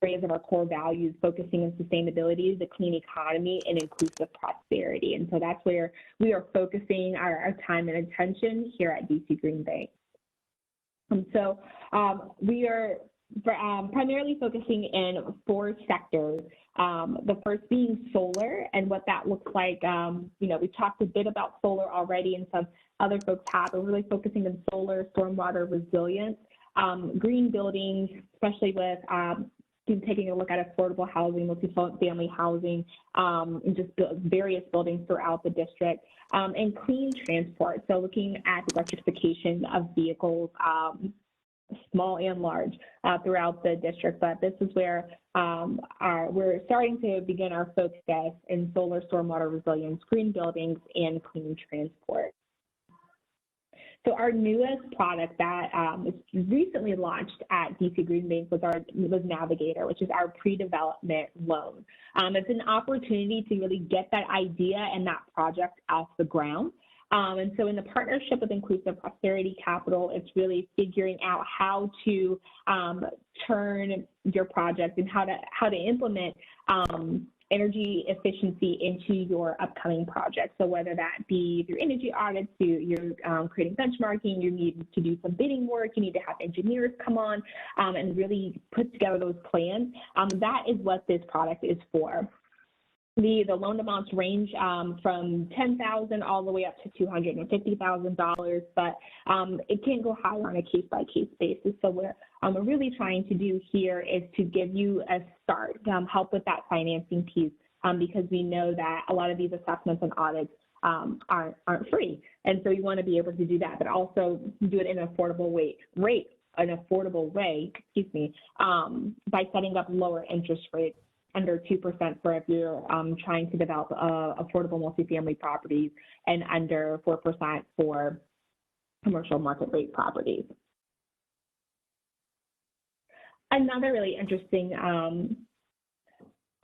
areas of our core values, focusing on sustainability, the clean economy, and inclusive prosperity. And so that's where we are focusing our time and attention here at DC Green Bank. So we are primarily focusing in 4 sectors. The first being solar and what that looks like. We've talked a bit about solar already, and some other folks have. We're really focusing on solar, stormwater resilience, green buildings, especially with taking a look at affordable housing, multi-family housing, and just various buildings throughout the district, and clean transport. So looking at the electrification of vehicles, small and large, throughout the district. But this is where we're starting to begin our focus in solar, stormwater resilience, green buildings, and clean transport. So our newest product that was recently launched at DC Green Bank was Navigator, which is our pre-development loan. It's an opportunity to really get that idea and that project off the ground. And so in the partnership with Inclusive Prosperity Capital, it's really figuring out how to turn your project and how to implement energy efficiency into your upcoming project. So whether that be through energy audits, you're creating benchmarking, you need to do some bidding work, you need to have engineers come on and really put together those plans. That is what this product is for. The loan amounts range from $10,000 all the way up to $250,000, but it can go higher on a case-by-case basis. So what we're really trying to do here is to give you a start, help with that financing piece, because we know that a lot of these assessments and audits aren't free, and so you want to be able to do that, but also do it in an affordable way. By setting up lower interest rates, under 2% for if you're trying to develop affordable multifamily properties, and under 4% for commercial market rate properties. Another really interesting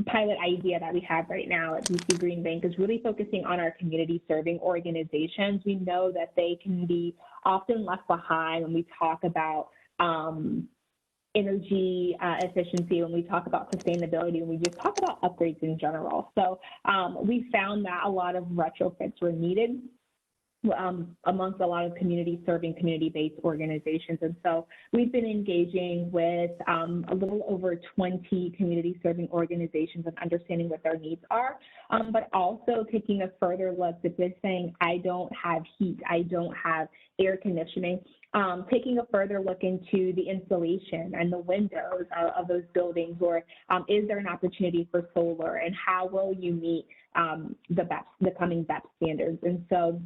pilot idea that we have right now at DC Green Bank is really focusing on our community serving organizations. We know that they can be often left behind when we talk about energy efficiency, when we talk about sustainability, when we just talk about upgrades in general. So we found that a lot of retrofits were needed amongst a lot of community-serving, community-based organizations. And so we've been engaging with a little over 20 community-serving organizations and understanding what their needs are, but also taking a further look at this saying, I don't have heat, I don't have air conditioning, taking a further look into the installation and the windows of those buildings, or is there an opportunity for solar, and how will you meet the coming BEP standards? And so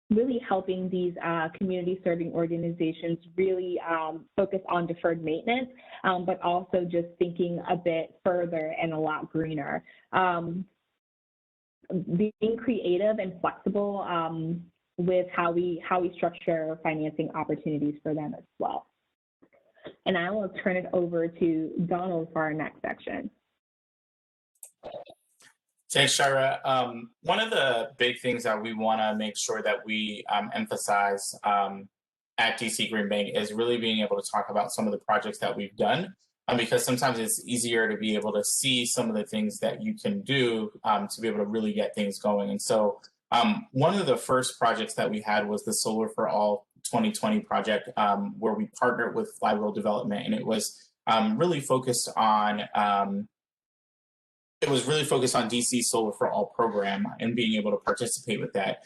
really helping these community-serving organizations really focus on deferred maintenance, but also just thinking a bit further and a lot greener. Being creative and flexible with how we structure financing opportunities for them as well. And I will turn it over to Donald for our next section. Thanks, Shira. One of the big things that we want to make sure that we emphasize at DC Green Bank is really being able to talk about some of the projects that we've done, because sometimes it's easier to be able to see some of the things that you can do to be able to really get things going. And so one of the first projects that we had was the Solar for All 2020 project, where we partnered with Flywheel Development, and it was really focused on DC Solar for All program and being able to participate with that.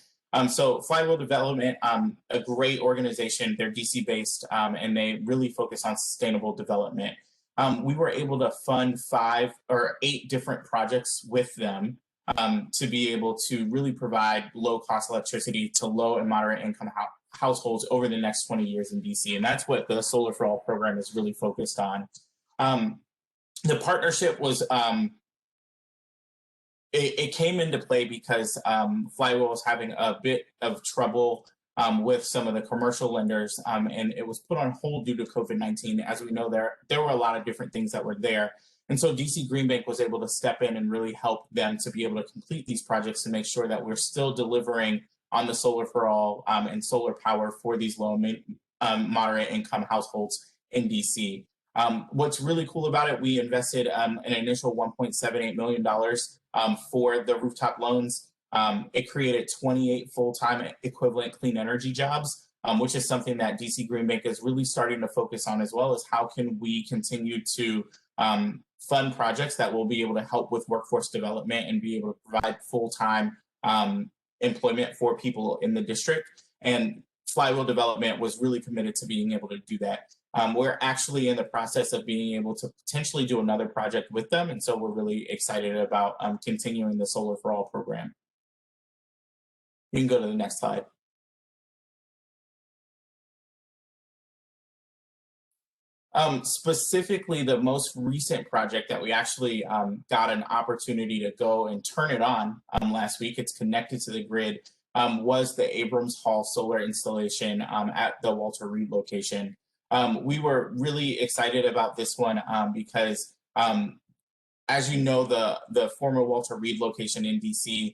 So Flywheel Development, a great organization, they're DC based, and they really focus on sustainable development. We were able to fund 5 or 8 different projects with them to be able to really provide low cost electricity to low and moderate income households over the next 20 years in DC. And that's what the Solar for All program is really focused on. The partnership was, it came into play because Flywheel was having a bit of trouble with some of the commercial lenders, and it was put on hold due to COVID-19. As we know, there were a lot of different things that were there. And so DC Green Bank was able to step in and really help them to be able to complete these projects to make sure that we're still delivering on the Solar for All and solar power for these low and moderate income households in DC. What's really cool about it, we invested an initial $1.78 million for the rooftop loans. It created 28 full-time equivalent clean energy jobs, which is something that DC Green Bank is really starting to focus on, as well as how can we continue to fund projects that will be able to help with workforce development and be able to provide full-time employment for people in the district. And Flywheel Development was really committed to being able to do that. We're actually in the process of being able to potentially do another project with them. And so we're really excited about continuing the Solar for All program. You can go to the next slide. Specifically, the most recent project that we actually got an opportunity to go and turn it on last week, it's connected to the grid, was the Abrams Hall solar installation at the Walter Reed location. We were really excited about this one because, as you know, the former Walter Reed location in DC,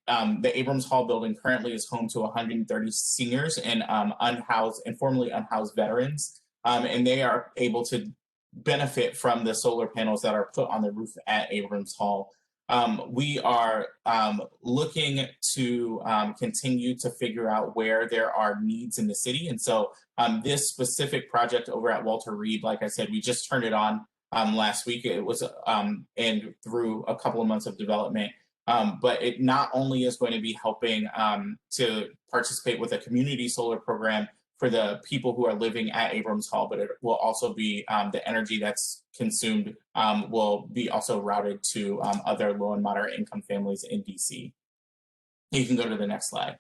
the Abrams Hall building currently is home to 130 seniors and unhoused and formerly unhoused veterans. And they are able to benefit from the solar panels that are put on the roof at Abrams Hall. We are looking to continue to figure out where there are needs in the city. And so this specific project over at Walter Reed, like I said, we just turned it on last week. It was and through a couple of months of development. But it not only is going to be helping to participate with a community solar program for the people who are living at Abrams Hall, but it will also be the energy that's consumed will be also routed to other low and moderate income families in DC. You can go to the next slide.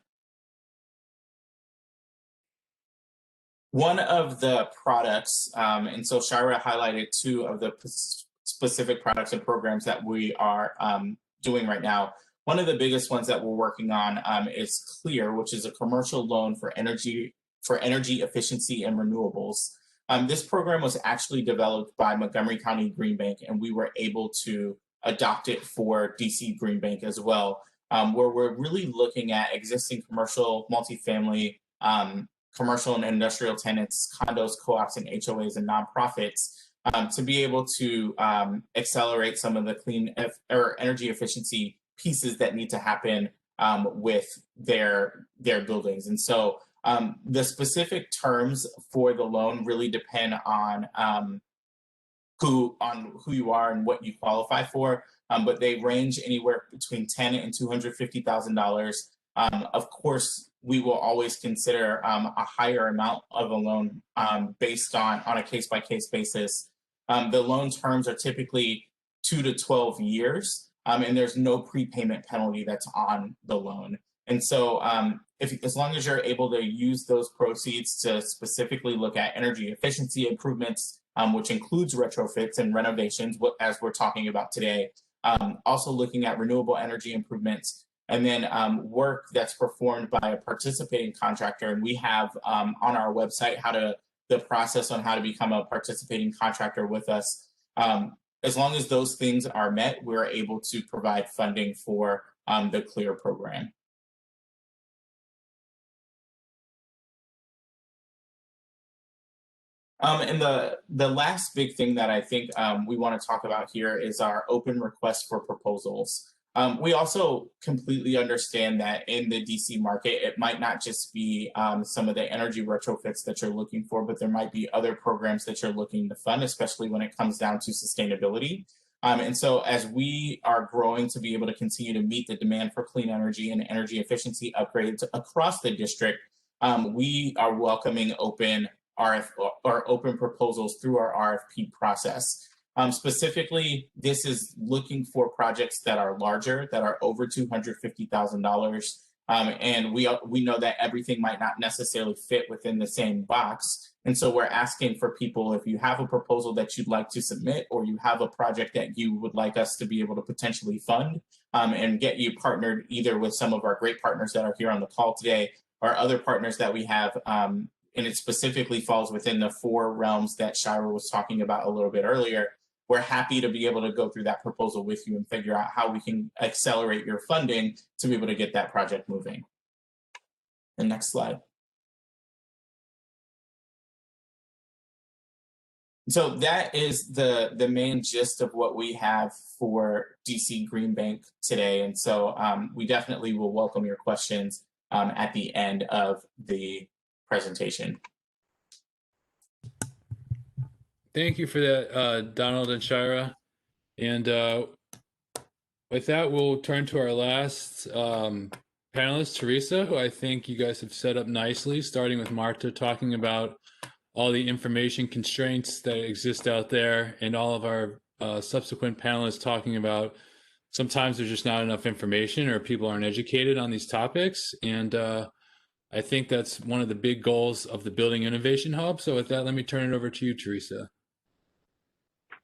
One of the products, and so Shira highlighted 2 of the specific products and programs that we are doing right now. One of the biggest ones that we're working on is CLEAR, which is a commercial loan for energy efficiency and renewables. This program was actually developed by Montgomery County Green Bank, and we were able to adopt it for DC Green Bank as well, where we're really looking at existing commercial, multifamily, commercial and industrial tenants, condos, co-ops, and HOAs and nonprofits to be able to accelerate some of the clean or energy efficiency pieces that need to happen with their buildings. And so the specific terms for the loan really depend on who you are and what you qualify for. But they range anywhere between $10,000 and $250,000. Of course, we will always consider a higher amount of a loan based on a case-by-case basis. The loan terms are typically 2 to 12 years, and there's no prepayment penalty that's on the loan. And so as long as you're able to use those proceeds to specifically look at energy efficiency improvements, which includes retrofits and renovations, as we're talking about today, also looking at renewable energy improvements, and then work that's performed by a participating contractor. And we have on our website the process on how to become a participating contractor with us. As long as those things are met, we're able to provide funding for the CLEAR program. And the last big thing that I think we want to talk about here is our open request for proposals. We also completely understand that in the DC market, it might not just be some of the energy retrofits that you're looking for, but there might be other programs that you're looking to fund, especially when it comes down to sustainability. And so as we are growing to be able to continue to meet the demand for clean energy and energy efficiency upgrades across the district, we are welcoming open proposals through our RFP process. Specifically, this is looking for projects that are larger, that are over $250,000. And we know that everything might not necessarily fit within the same box. And so we're asking for people, if you have a proposal that you'd like to submit, or you have a project that you would like us to be able to potentially fund and get you partnered either with some of our great partners that are here on the call today, or other partners that we have, and it specifically falls within the 4 realms that Shira was talking about a little bit earlier. We're happy to be able to go through that proposal with you and figure out how we can accelerate your funding to be able to get that project moving. The next slide. So that is the main gist of what we have for DC Green Bank today. And so we definitely will welcome your questions at the end of the presentation. Thank you for that, Donald and Shira. And with that, we'll turn to our last panelist, Teresa, who I think you guys have set up nicely, starting with Marta talking about all the information constraints that exist out there, and all of our subsequent panelists talking about sometimes there's just not enough information or people aren't educated on these topics. And I think that's one of the big goals of the Building Innovation Hub. So with that, let me turn it over to you, Teresa.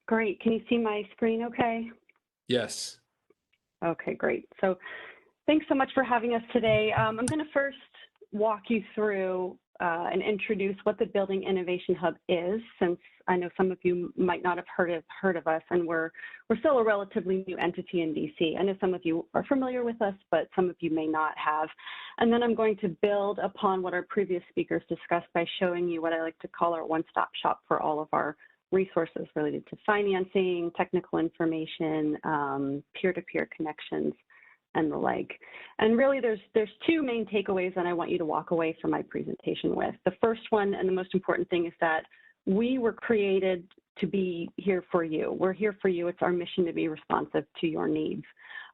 Great. Can you see my screen okay? Yes. Okay, great. So thanks so much for having us today. I'm going to first walk you through and introduce what the Building Innovation Hub is, since I know some of you might not have heard of us, and we're still a relatively new entity in DC. I know some of you are familiar with us, but some of you may not have. And then I'm going to build upon what our previous speakers discussed by showing you what I like to call our one-stop shop for all of our resources related to financing, technical information, peer-to-peer connections, and the like. And really, there's 2 main takeaways that I want you to walk away from my presentation with. The first one, and the most important thing, is that we were created to be here for you. We're here for you. It's our mission to be responsive to your needs.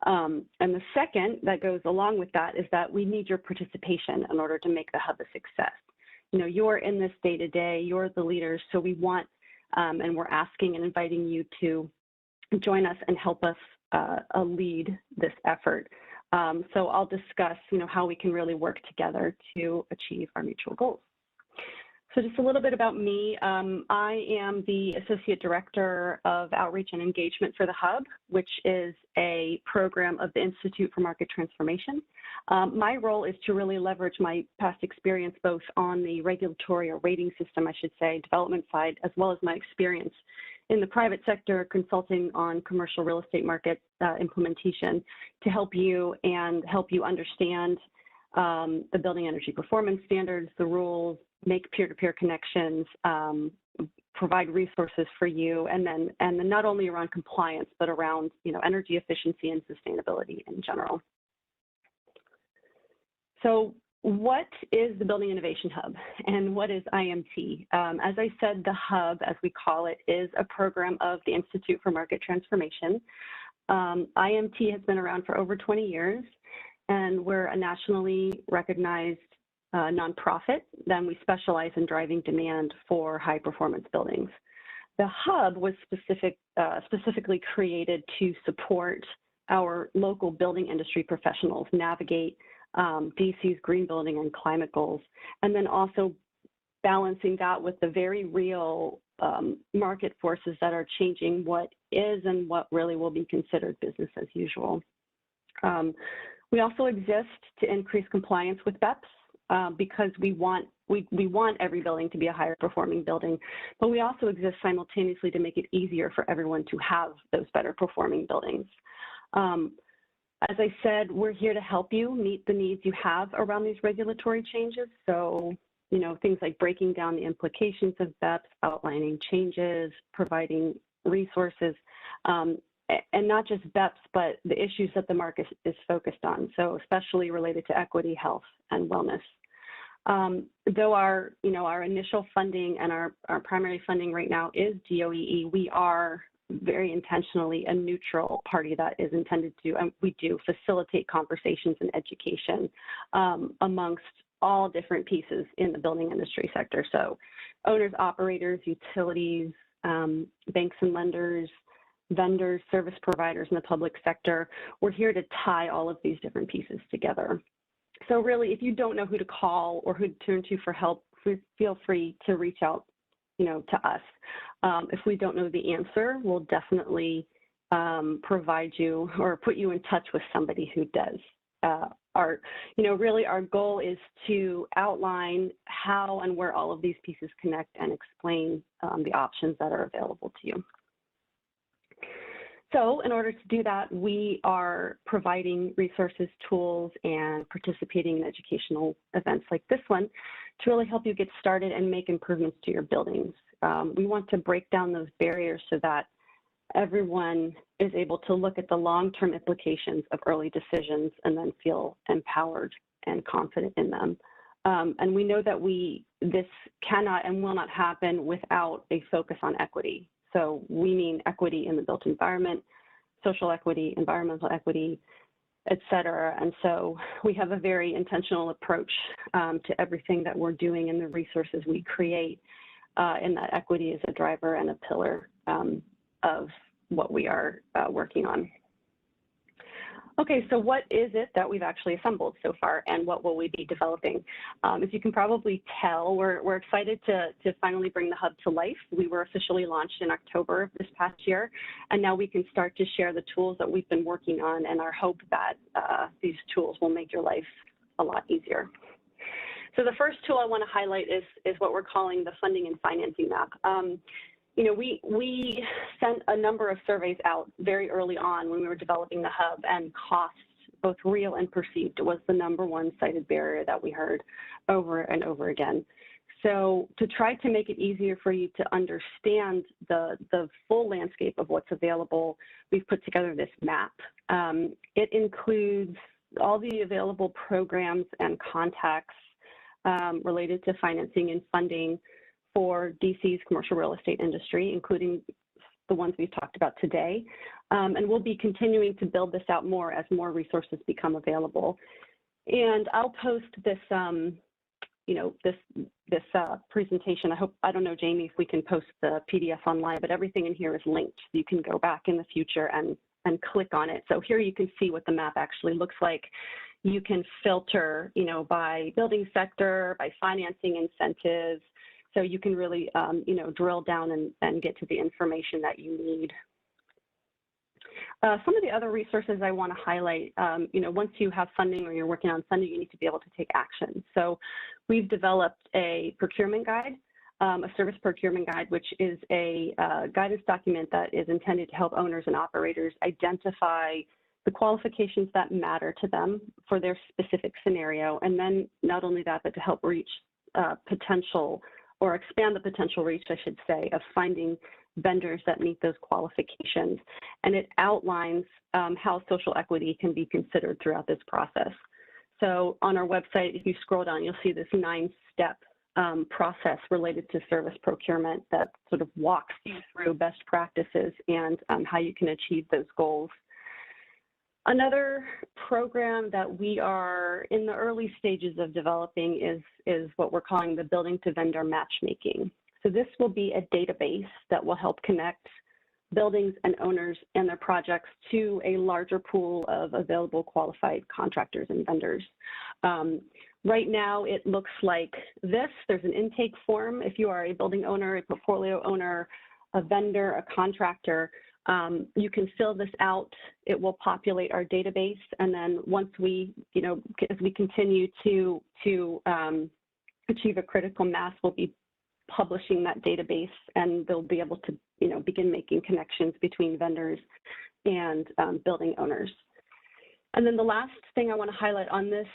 And the second that goes along with that is that we need your participation in order to make the hub a success. You know, you're in this day to day, you're the leaders, so we want, and we're asking and inviting you to join us and help us lead this effort. So I'll discuss, how we can really work together to achieve our mutual goals. So just a little bit about me. I am the Associate Director of Outreach and Engagement for the Hub, which is a program of the Institute for Market Transformation. My role is to really leverage my past experience both on the regulatory or rating system, I should say, development side, as well as my experience in the private sector consulting on commercial real estate market implementation to help you understand the building energy performance standards, the rules, make peer-to-peer connections, provide resources for you, and then not only around compliance, but around energy efficiency and sustainability in general. So what is the Building Innovation Hub and what is IMT? As I said, the Hub, as we call it, is a program of the Institute for Market Transformation. IMT has been around for over 20 years, and we're a nationally recognized nonprofit. Then we specialize in driving demand for high performance buildings. The Hub was specifically created to support our local building industry professionals navigate DC's green building and climate goals, and then also balancing that with the very real market forces that are changing what is and what really will be considered business as usual. We also exist to increase compliance with BEPS because we want every building to be a higher performing building, but we also exist simultaneously to make it easier for everyone to have those better performing buildings. As I said, we're here to help you meet the needs you have around these regulatory changes. So, you know, things like breaking down the implications of BEPS, outlining changes, providing resources, and not just BEPS, but the issues that the market is focused on. So especially related to equity, health, and wellness. Though our initial funding and our primary funding right now is DOEE, we are very intentionally a neutral party that is intended to, and we do facilitate conversations and education amongst all different pieces in the building industry sector. So owners, operators, utilities, banks and lenders, vendors, service providers in the public sector. We're here to tie all of these different pieces together. So really, if you don't know who to call or who to turn to for help, feel free to reach out, to us. If we don't know the answer, we'll definitely provide you or put you in touch with somebody who does. Really our goal is to outline how and where all of these pieces connect and explain the options that are available to you. So in order to do that, we are providing resources, tools, and participating in educational events like this one to really help you get started and make improvements to your buildings. We want to break down those barriers so that everyone is able to look at the long-term implications of early decisions and then feel empowered and confident in them. And we know that this cannot and will not happen without a focus on equity. So we mean equity in the built environment, social equity, environmental equity, et cetera. And so we have a very intentional approach to everything that we're doing and the resources we create, in that equity is a driver and a pillar of what we are working on. Okay, so what is it that we've actually assembled so far, and what will we be developing? As you can probably tell, we're excited to finally bring the Hub to life. We were officially launched in October of this past year, and now we can start to share the tools that we've been working on, and our hope that these tools will make your life a lot easier. So the first tool I want to highlight is what we're calling the funding and financing map. We sent a number of surveys out very early on when we were developing the Hub, and cost, both real and perceived, was the #1 cited barrier that we heard over and over again. So to try to make it easier for you to understand the full landscape of what's available, we've put together this map. It includes all the available programs and contacts related to financing and funding for DC's commercial real estate industry, including the ones we've talked about today. And we'll be continuing to build this out more as more resources become available. And I'll post this, this presentation. I don't know, Jamie, if we can post the PDF online, but everything in here is linked. You can go back in the future and click on it. So here you can see what the map actually looks like. You can filter, by building sector, by financing incentives. So you can really, drill down and get to the information that you need. Some of the other resources I want to highlight, once you have funding or you're working on funding, you need to be able to take action. So we've developed a procurement guide, a service procurement guide, which is a guidance document that is intended to help owners and operators identify the qualifications that matter to them for their specific scenario. And then not only that, but to help reach potential or expand the potential reach, I should say, of finding vendors that meet those qualifications. And it outlines how social equity can be considered throughout this process. So on our website, if you scroll down, you'll see this 9-step process related to service procurement that sort of walks you through best practices and how you can achieve those goals. Another program that we are in the early stages of developing is what we're calling the building to vendor matchmaking. So this will be a database that will help connect buildings and owners and their projects to a larger pool of available qualified contractors and vendors. Right now, it looks like this. There's an intake form. If you are a building owner, a portfolio owner, a vendor, a contractor, you can fill this out. It will populate our database. And then once we, as we continue to achieve a critical mass, we'll be publishing that database, and they'll be able to, begin making connections between vendors and building owners. And then the last thing I want to highlight on this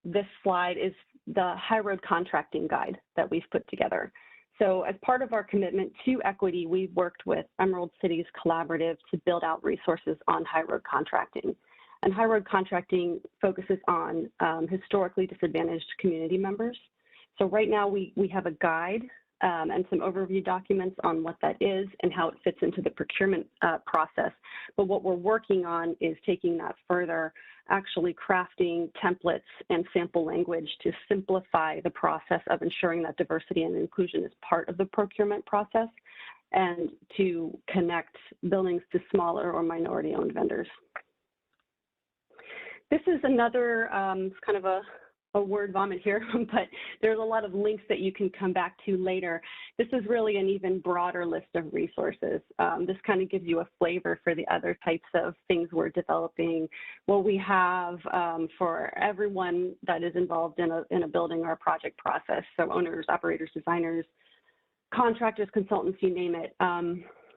this slide is the High Road Contracting Guide that we've put together. So as part of our commitment to equity, we've worked with Emerald Cities Collaborative to build out resources on high road contracting. And high road contracting focuses on historically disadvantaged community members. So right now we have a guide and some overview documents on what that is and how it fits into the procurement process. But what we're working on is taking that further, actually crafting templates and sample language to simplify the process of ensuring that diversity and inclusion is part of the procurement process, and to connect buildings to smaller or minority-owned vendors. This is another kind of a word vomit here, but there's a lot of links that you can come back to later. This is really an even broader list of resources. This kind of gives you a flavor for the other types of things we're developing. What we have for everyone that is involved in a building or a project process, so owners, operators, designers, contractors, consultants, you name it.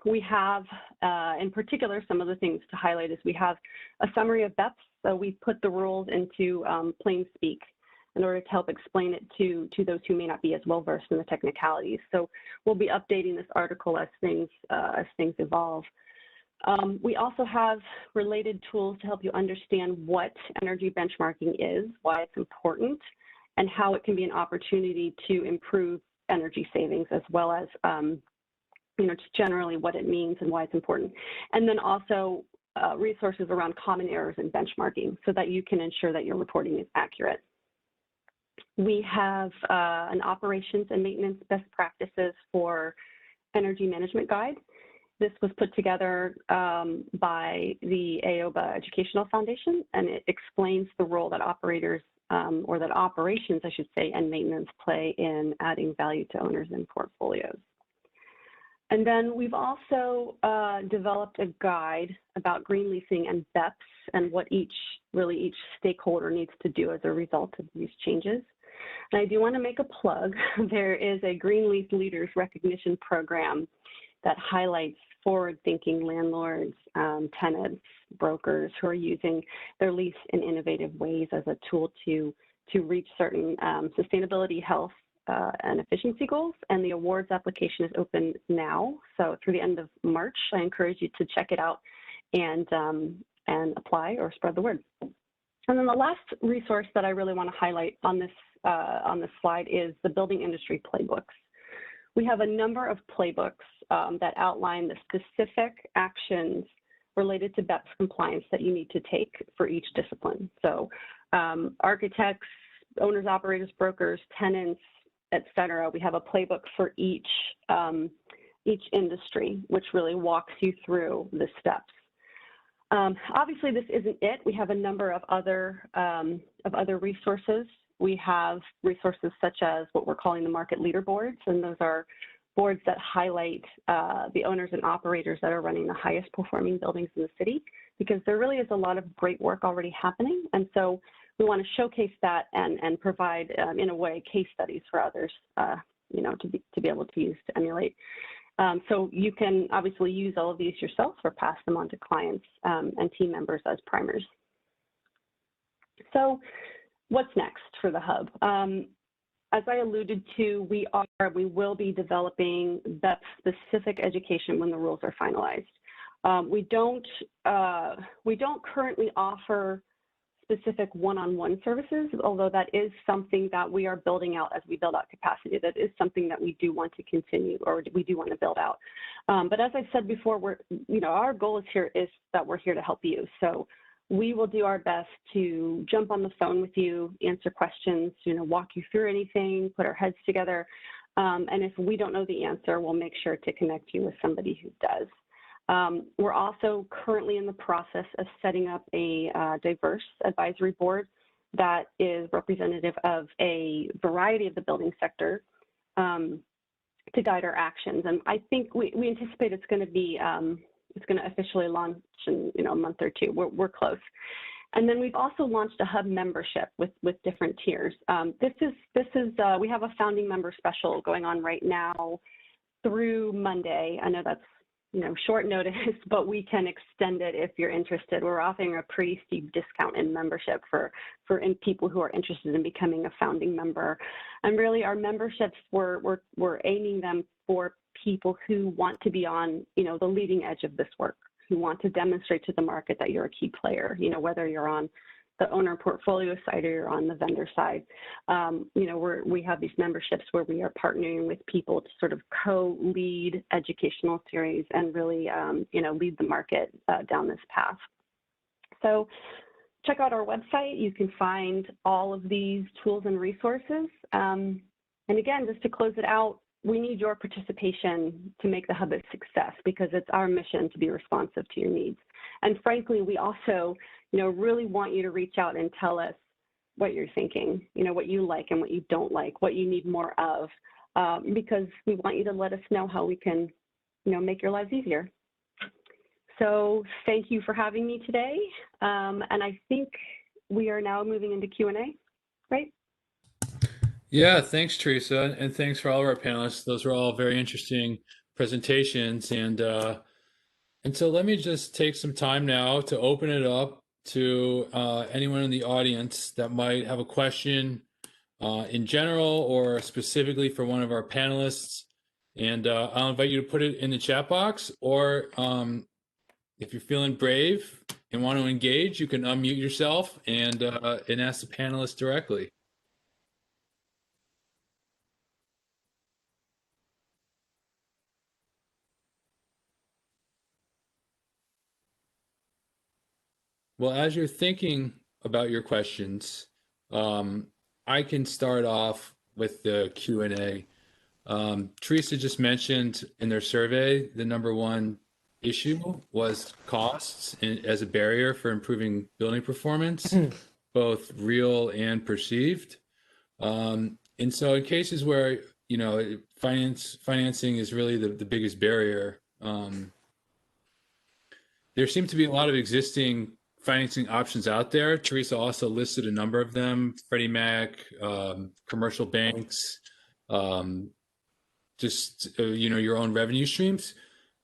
We have, in particular, some of the things to highlight is we have a summary of BEPS. So we put the rules into plain speak in order to help explain it to those who may not be as well versed in the technicalities. So we'll be updating this article as things evolve. We also have related tools to help you understand what energy benchmarking is, why it's important, and how it can be an opportunity to improve energy savings, as well as just generally what it means and why it's important. And then also resources around common errors in benchmarking so that you can ensure that your reporting is accurate. We have an operations and maintenance best practices for energy management guide. This was put together by the AOBA Educational Foundation, and it explains the role that operators, or that operations, I should say, and maintenance play in adding value to owners and portfolios. And then we've also developed a guide about green leasing and BEPS and what each stakeholder needs to do as a result of these changes. And I do want to make a plug. There is a Green Lease Leaders Recognition Program that highlights forward-thinking landlords, tenants, brokers who are using their lease in innovative ways as a tool to reach certain sustainability, health, and efficiency goals. And the awards application is open now, so through the end of March. I encourage you to check it out and apply or spread the word. And then the last resource that I really want to highlight on this slide is the building industry playbooks. We have a number of playbooks that outline the specific actions related to BEPS compliance that you need to take for each discipline. So architects, owners, operators, brokers, tenants, et cetera. We have a playbook for each industry, which really walks you through the steps. Obviously, this isn't it. We have a number of other resources. We have resources such as what we're calling the market leaderboards, and those are boards that highlight the owners and operators that are running the highest performing buildings in the city, because there really is a lot of great work already happening. And so we want to showcase that and provide, in a way, case studies for others, to be able to use to emulate. So you can obviously use all of these yourself or pass them on to clients and team members as primers. So what's next for the hub? As I alluded to, we will be developing BEPS-specific education when the rules are finalized. We don't currently offer specific one-on-one services, although that is something that we are building out as we build out capacity. That is something that we do want to continue, or we do want to build out. But as I said before, our goal is that we're here to help you. So we will do our best to jump on the phone with you, answer questions, walk you through anything, put our heads together. And if we don't know the answer, we'll make sure to connect you with somebody who does. We're also currently in the process of setting up a diverse advisory board that is representative of a variety of the building sector to guide our actions. And I think we anticipate it's going to officially launch in a month or two. We're close. And then we've also launched a hub membership with different tiers. We have a founding member special going on right now through Monday. I know that's short notice, but we can extend it if you're interested. We're offering a pretty steep discount in membership for people who are interested in becoming a founding member. And really, our memberships we're aiming them for people who want to be on the leading edge of this work, who want to demonstrate to the market that you're a key player, whether you're on the owner portfolio side or you're on the vendor side. We have these memberships where we are partnering with people to sort of co-lead educational series and really, lead the market down this path. So check out our website. You can find all of these tools and resources. And again, just to close it out, we need your participation to make the Hub a success, because it's our mission to be responsive to your needs. And frankly, we also, really want you to reach out and tell us what you're thinking, what you like and what you don't like, what you need more of, because we want you to let us know how we can, make your lives easier. So thank you for having me today. And I think we are now moving into Q&A, right? Yeah, thanks, Teresa, and thanks for all of our panelists. Those were all very interesting presentations, and so let me just take some time now to open it up to anyone in the audience that might have a question in general or specifically for one of our panelists. And I'll invite you to put it in the chat box, or if you're feeling brave and want to engage, you can unmute yourself and ask the panelists directly. Well, as you're thinking about your questions, I can start off with the Q&A. Teresa just mentioned in their survey, the number one issue was costs as a barrier for improving building performance, both real and perceived. And so in cases where, financing is really the biggest barrier, there seem to be a lot of existing financing options out there. Teresa also listed a number of them: Freddie Mac, commercial banks, your own revenue streams.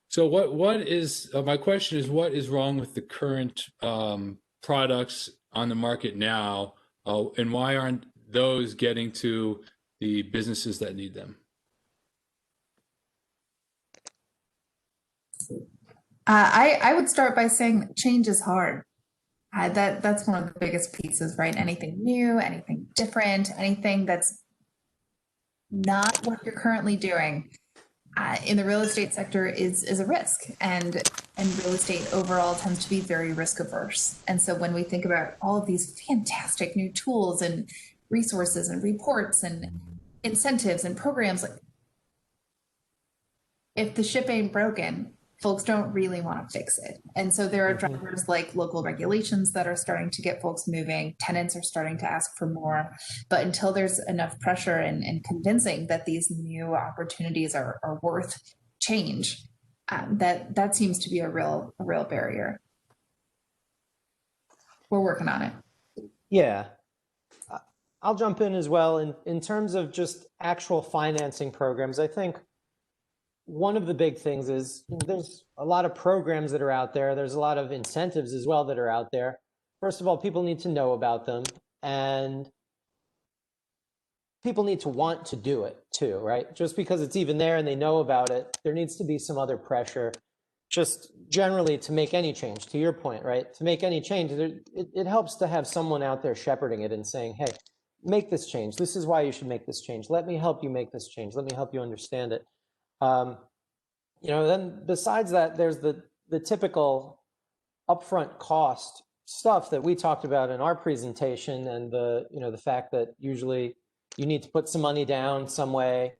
So what is my question is, what is wrong with the current products on the market now, and why aren't those getting to the businesses that need them? I would start by saying change is hard. That's one of the biggest pieces, right? Anything new, anything different, anything that's not what you're currently doing in the real estate sector is a risk, and real estate overall tends to be very risk averse. And so when we think about all of these fantastic new tools and resources and reports and incentives and programs, like, if the ship ain't broken, folks don't really want to fix it. And so there are drivers like local regulations that are starting to get folks moving. Tenants are starting to ask for more. But until there's enough pressure and convincing that these new opportunities are worth change, that seems to be a real barrier. We're working on it. Yeah. I'll jump in as well. In terms of just actual financing programs, I think one of the big things is there's a lot of programs that are out there. There's a lot of incentives as well that are out there. First of all, people need to know about them, and people need to want to do it too, right? Just because it's even there and they know about it, there needs to be some other pressure just generally to make any change, to your point, right? To make any change, it helps to have someone out there shepherding it and saying, hey, make this change. This is why you should make this change. Let me help you make this change. Let me help you understand it. Then besides that, there's the typical upfront cost stuff that we talked about in our presentation, and the fact that usually you need to put some money down some way.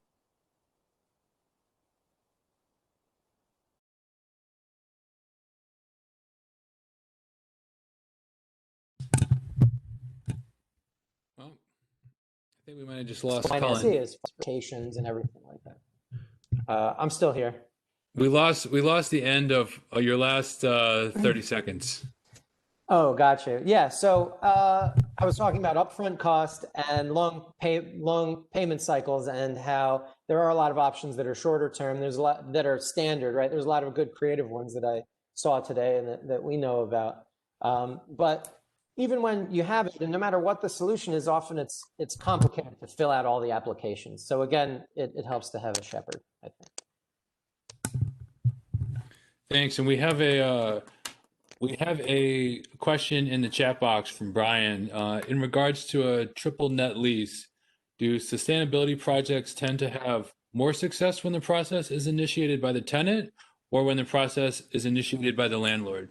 Well, I think we might have just lost Financing Colin. is vacations and everything like that. I'm still here. We lost the end of your last 30 seconds. Oh, gotcha. Yeah. So I was talking about upfront cost and long payment cycles, and how there are a lot of options that are shorter term. There's a lot that are standard, right? There's a lot of good creative ones that I saw today and that we know about. But even when you have it, and no matter what the solution is, often it's complicated to fill out all the applications. So again, it helps to have a shepherd, I think. Thanks. And we have a question in the chat box from Brian. In regards to a triple net lease, do sustainability projects tend to have more success when the process is initiated by the tenant or when the process is initiated by the landlord?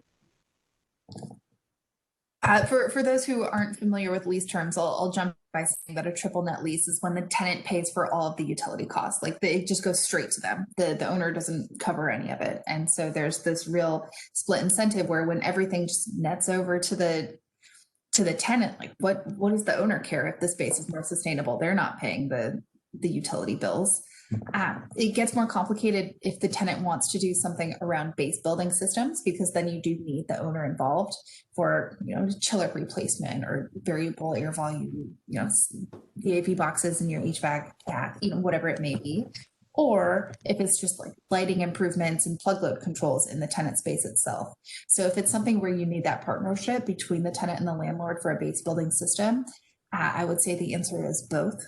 For those who aren't familiar with lease terms, I'll jump by saying that a triple net lease is when the tenant pays for all of the utility costs. Like it just goes straight to them. The owner doesn't cover any of it. And so there's this real split incentive where when everything just nets over to the tenant, like what does the owner care if the space is more sustainable? They're not paying the utility bills. It gets more complicated if the tenant wants to do something around base building systems, because then you do need the owner involved for, chiller replacement or variable air volume, the AV boxes in your HVAC, whatever it may be. Or if it's just like lighting improvements and plug load controls in the tenant space itself. So if it's something where you need that partnership between the tenant and the landlord for a base building system, I would say the answer is both.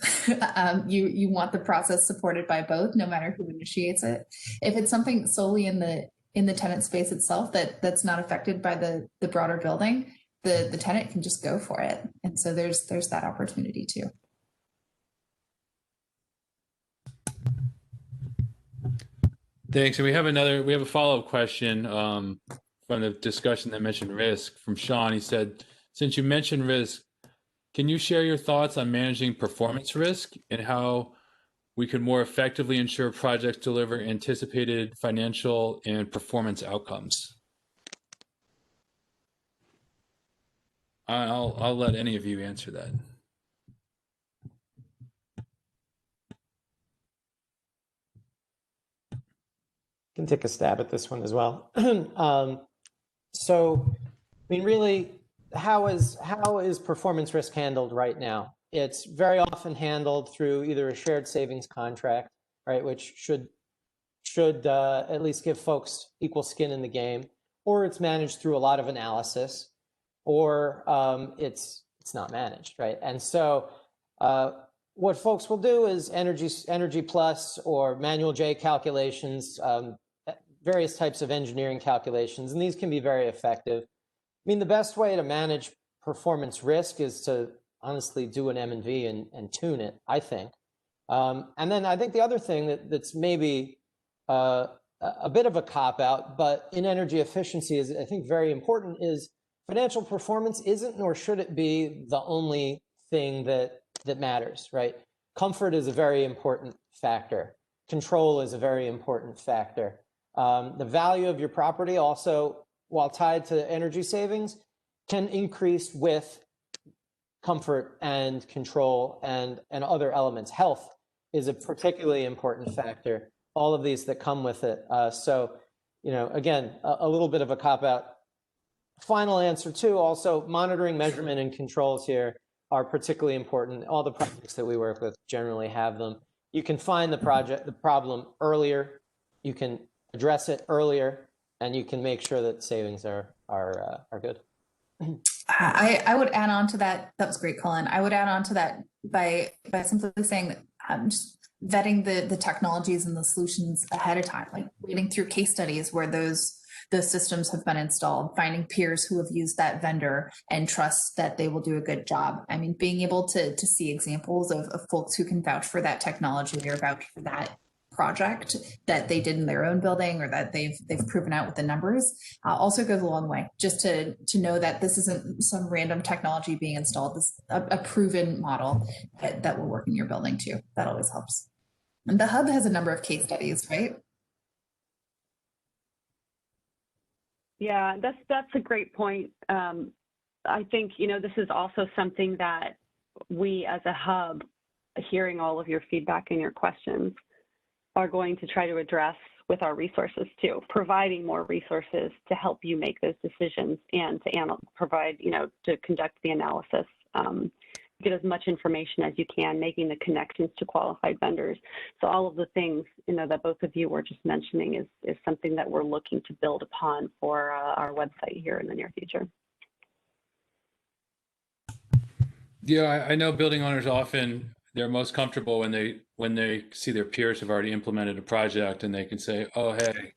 You want the process supported by both, no matter who initiates it. If it's something solely in the tenant space itself that's not affected by the broader building, the tenant can just go for it. And so there's that opportunity too. Thanks. And we have a follow-up question from the discussion that mentioned risk from Sean. He said, since you mentioned risk, can you share your thoughts on managing performance risk and how we could more effectively ensure projects deliver anticipated financial and performance outcomes? I'll let any of you answer that. Can take a stab at this one as well. Really, how is performance risk handled right now? It's very often handled through either a shared savings contract, right, which should at least give folks equal skin in the game, or it's managed through a lot of analysis, or it's not managed, right? And so what folks will do is Energy Plus or manual J calculations, various types of engineering calculations, and these can be very effective. The best way to manage performance risk is to honestly do an M&V and tune it, I think. And then I think the other thing that's maybe a bit of a cop-out, but in energy efficiency is, I think, very important, is financial performance isn't, nor should it be, the only thing that matters, right? Comfort is a very important factor. Control is a very important factor. The value of your property also, while tied to energy savings, can increase with comfort and control and other elements. Health is a particularly important factor. All of these that come with it. Again, a little bit of a cop-out. Final answer too, also monitoring, measurement, and controls here are particularly important. All the projects that we work with generally have them. You can find the problem earlier, you can address it earlier, and you can make sure that savings are good. I would add on to that. That was great, Colin. I would add on to that by simply saying that just vetting the technologies and the solutions ahead of time, like reading through case studies where those those systems have been installed, finding peers who have used that vendor and trust that they will do a good job. I mean, being able to see examples of folks who can vouch for that technology or vouch for that project that they did in their own building or that they've proven out with the numbers also goes a long way. Just to know that this isn't some random technology being installed, this a proven model that will work in your building too. That always helps. And the hub has a number of case studies, right? Yeah, that's a great point. I think, this is also something that we as a hub, hearing all of your feedback and your questions, are going to try to address with our resources too, providing more resources to help you make those decisions and to provide, to conduct the analysis, get as much information as you can, making the connections to qualified vendors. So all of the things, that both of you were just mentioning is something that we're looking to build upon for our website here in the near future. Yeah, I know building owners often, they're most comfortable when they see their peers have already implemented a project and they can say, oh, hey,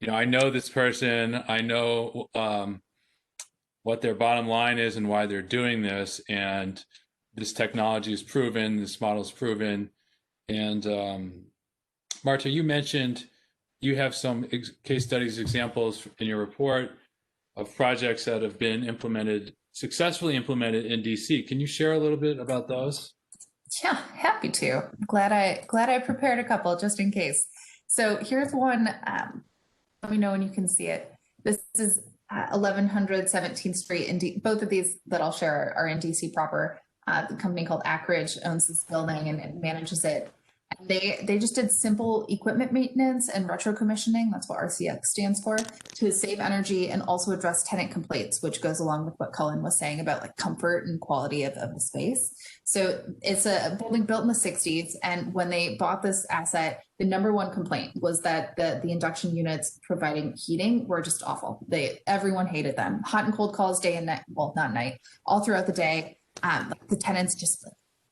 I know this person, I know what their bottom line is and why they're doing this. And this technology is proven, this model is proven. And Marta, you mentioned you have some case studies, examples in your report of projects that have been successfully implemented in DC. Can you share a little bit about those? Yeah, happy to. Glad I prepared a couple just in case. So here's one. Let me know when you can see it. This is 1100 17th Street. Both of these that I'll share are in DC proper. The company called Ackridge owns this building and manages it. And they just did simple equipment maintenance and retro commissioning. That's what RCX stands for, to save energy and also address tenant complaints, which goes along with what Cullen was saying about like comfort and quality of the space. So it's a building built in the 60s. And when they bought this asset, the number one complaint was that the induction units providing heating were just awful. Everyone hated them. Hot and cold calls day and night, well, not night, all throughout the day. The tenants just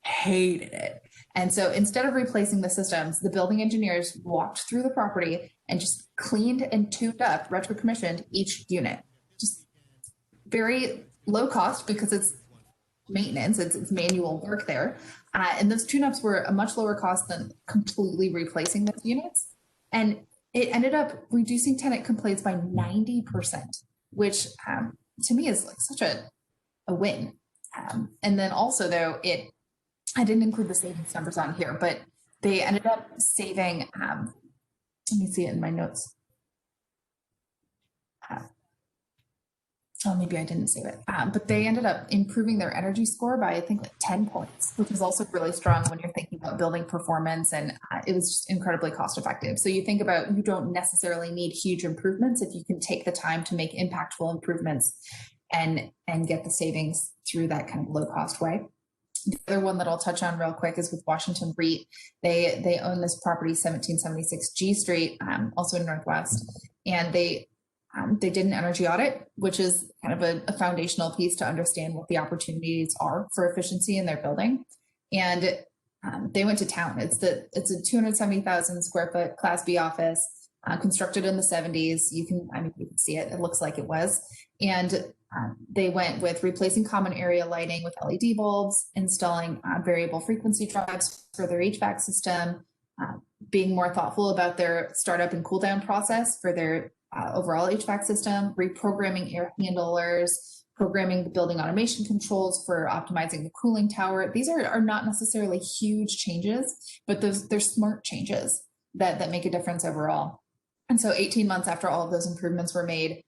hated it. And so instead of replacing the systems, the building engineers walked through the property and just cleaned and tuned up, retro commissioned each unit. Just very low cost because it's maintenance, it's manual work there. And those tune-ups were a much lower cost than completely replacing those units. And it ended up reducing tenant complaints by 90%, which to me is like such a win. And then also though, I didn't include the savings numbers on here, but they ended up saving, let me see it in my notes. Oh, maybe I didn't save it, but they ended up improving their energy score by, I think, like 10 points, which is also really strong when you're thinking about building performance, and it was just incredibly cost effective. So you think about, you don't necessarily need huge improvements if you can take the time to make impactful improvements and get the savings through that kind of low cost way. The other one that I'll touch on real quick is with Washington REIT. They own this property, 1776 G Street, also in Northwest, and they did an energy audit, which is kind of a foundational piece to understand what the opportunities are for efficiency in their building. And they went to town. It's a 270,000 square foot Class B office, constructed in the 70s. You can see it. It looks like it was. And they went with replacing common area lighting with LED bulbs, installing variable frequency drives for their HVAC system, being more thoughtful about their startup and cool down process for their overall HVAC system, reprogramming air handlers, programming the building automation controls for optimizing the cooling tower. These are not necessarily huge changes, but they're smart changes that make a difference overall. And so 18 months after all of those improvements were made,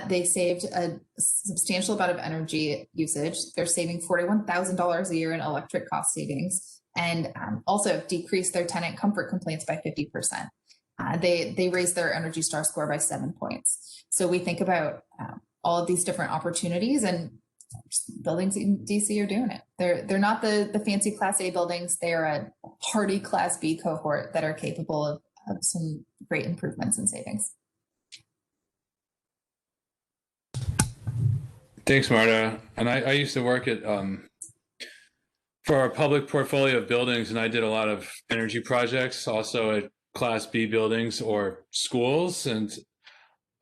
they saved a substantial amount of energy usage. They're saving $41,000 a year in electric cost savings, and also decreased their tenant comfort complaints by 50%. They raised their Energy Star score by 7 points. So we think about all of these different opportunities, and buildings in DC are doing it. They're not the fancy Class A buildings. They're a hardy Class B cohort that are capable of some great improvements and savings. Thanks, Marta. And I used to work at for our public portfolio of buildings, and I did a lot of energy projects also at Class B buildings or schools. And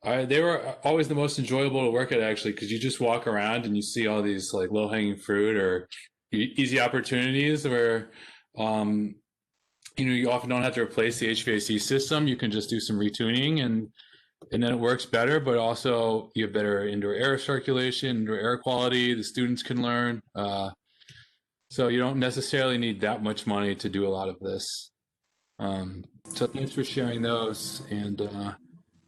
They were always the most enjoyable to work at, actually, because you just walk around and you see all these like low hanging fruit or easy opportunities where, you often don't have to replace the HVAC system. You can just do some retuning and then it works better, but also you have better indoor air circulation, indoor air quality. The students can learn. So you don't necessarily need that much money to do a lot of this. So thanks for sharing those. And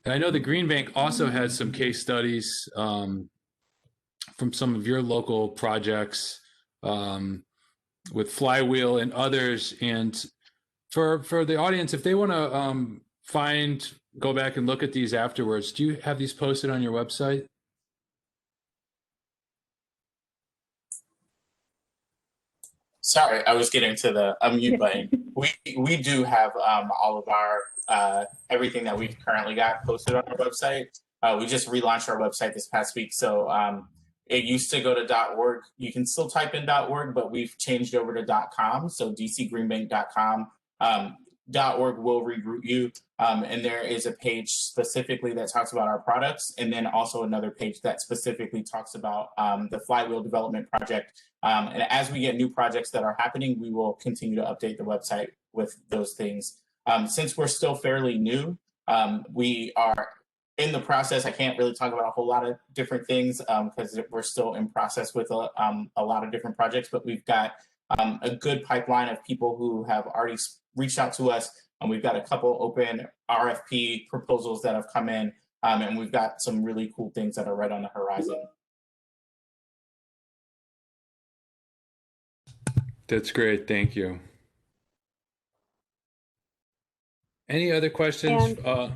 I know the Green Bank also has some case studies from some of your local projects with Flywheel and others. And for the audience, if they want to go back and look at these afterwards, do you have these posted on your website? Sorry, I was getting to the unmute button. We do have all of our everything that we've currently got posted on our website. We just relaunched our website this past week, so it used to go to .org. You can still type in .org, but we've changed over to .com. So dcgreenbank.com. .org will reroute you, and there is a page specifically that talks about our products, and then also another page that specifically talks about the Flywheel Development Project. And as we get new projects that are happening, we will continue to update the website with those things. Since we're still fairly new, we are in the process. I can't really talk about a whole lot of different things because we're still in process with a lot of different projects, but we've got a good pipeline of people who have already reached out to us, and we've got a couple open RFP proposals that have come in, and we've got some really cool things that are right on the horizon. That's great. Thank you. Any other questions? Go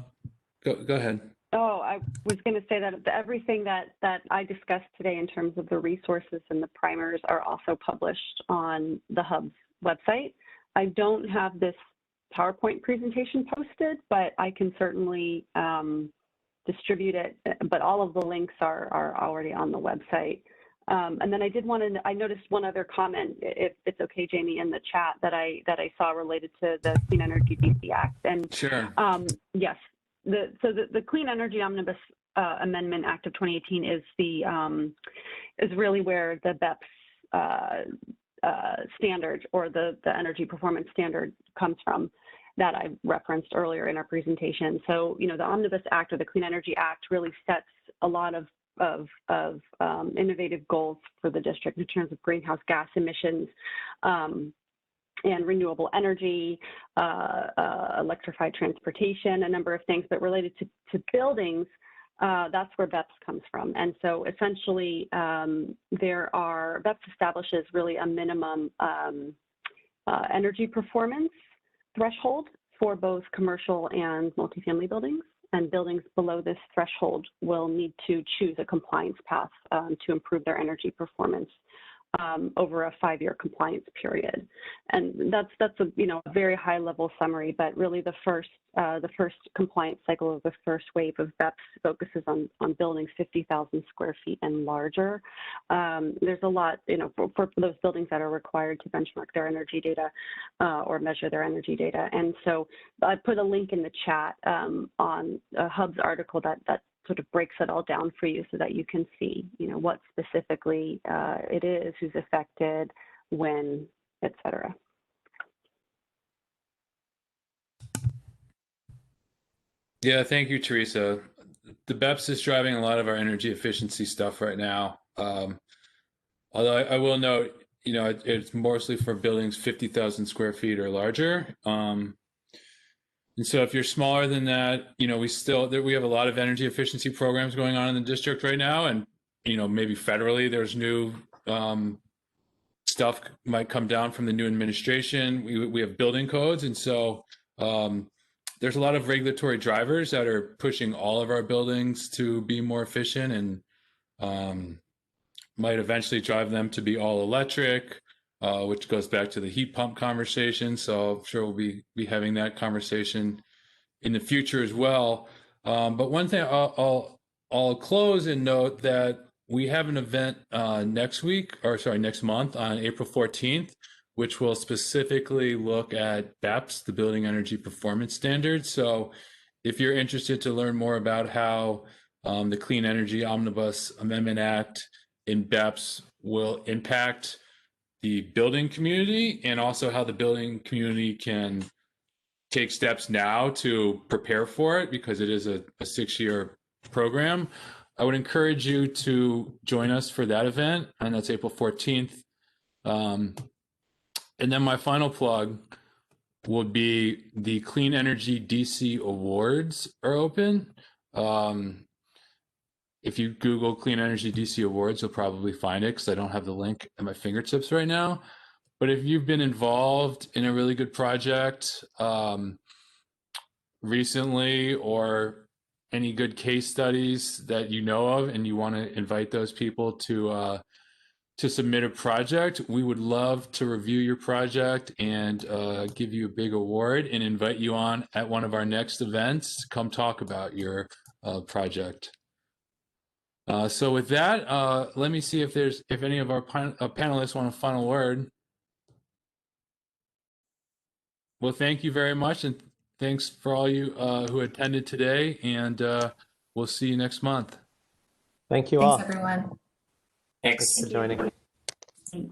ahead. Oh, I was going to say that everything that I discussed today in terms of the resources and the primers are also published on the Hub's website. I don't have this PowerPoint presentation posted, but I can certainly distribute it. But all of the links are already on the website. And then I noticed one other comment, if it's okay, Jamie, in the chat that I saw related to the Clean Energy DC Act. And Sure. Yes. The Clean Energy Omnibus Amendment Act of 2018 is really where the BEPS standard, or the energy performance standard, comes from, that I referenced earlier in our presentation. So, the Omnibus Act, or the Clean Energy Act, really sets a lot of innovative goals for the district in terms of greenhouse gas emissions, and renewable energy, electrified transportation, a number of things. But related to buildings, that's where BEPS comes from. And so essentially, BEPS establishes really a minimum energy performance threshold for both commercial and multifamily buildings. And buildings below this threshold will need to choose a compliance path to improve their energy performance over a 5-year compliance period. And that's a very high level summary, but really the first compliance cycle of the first wave of BEPS focuses on buildings 50,000 square feet and larger. There's a lot, for those buildings that are required to benchmark their energy data or measure their energy data. And so I put a link in the chat on a Hub's article that sort of breaks it all down for you so that you can see, what specifically it is, who's affected, when, et cetera. Yeah, thank you, Teresa. The BEPS is driving a lot of our energy efficiency stuff right now. Although I will note, it's mostly for buildings 50,000 square feet or larger. And so if you're smaller than that, we have a lot of energy efficiency programs going on in the district right now. And, maybe federally there's new stuff might come down from the new administration. We have building codes. And so there's a lot of regulatory drivers that are pushing all of our buildings to be more efficient, and might eventually drive them to be all electric, which goes back to the heat pump conversation. So I'm sure we'll be having that conversation in the future as well. But one thing I'll close and note that we have an event next month on April 14th, which will specifically look at BEPS, the Building Energy Performance Standard. So if you're interested to learn more about how the Clean Energy Omnibus Amendment Act in BEPS will impact the building community, and also how the building community can take steps now to prepare for it, because it is a 6-year program, I would encourage you to join us for that event, and that's April 14th. And then my final plug will be the Clean Energy DC Awards are open. If you Google Clean Energy DC Awards, you'll probably find it, because I don't have the link at my fingertips right now. But if you've been involved in a really good project recently, or any good case studies that you know of, and you want to invite those people to submit a project, we would love to review your project and give you a big award and invite you on at one of our next events to come talk about your project. So with that, let me see if any of our panelists want a final word. Well, thank you very much, and thanks for all you who attended today, and we'll see you next month. Thank you all. Thanks, everyone. Thanks. Thanks for joining.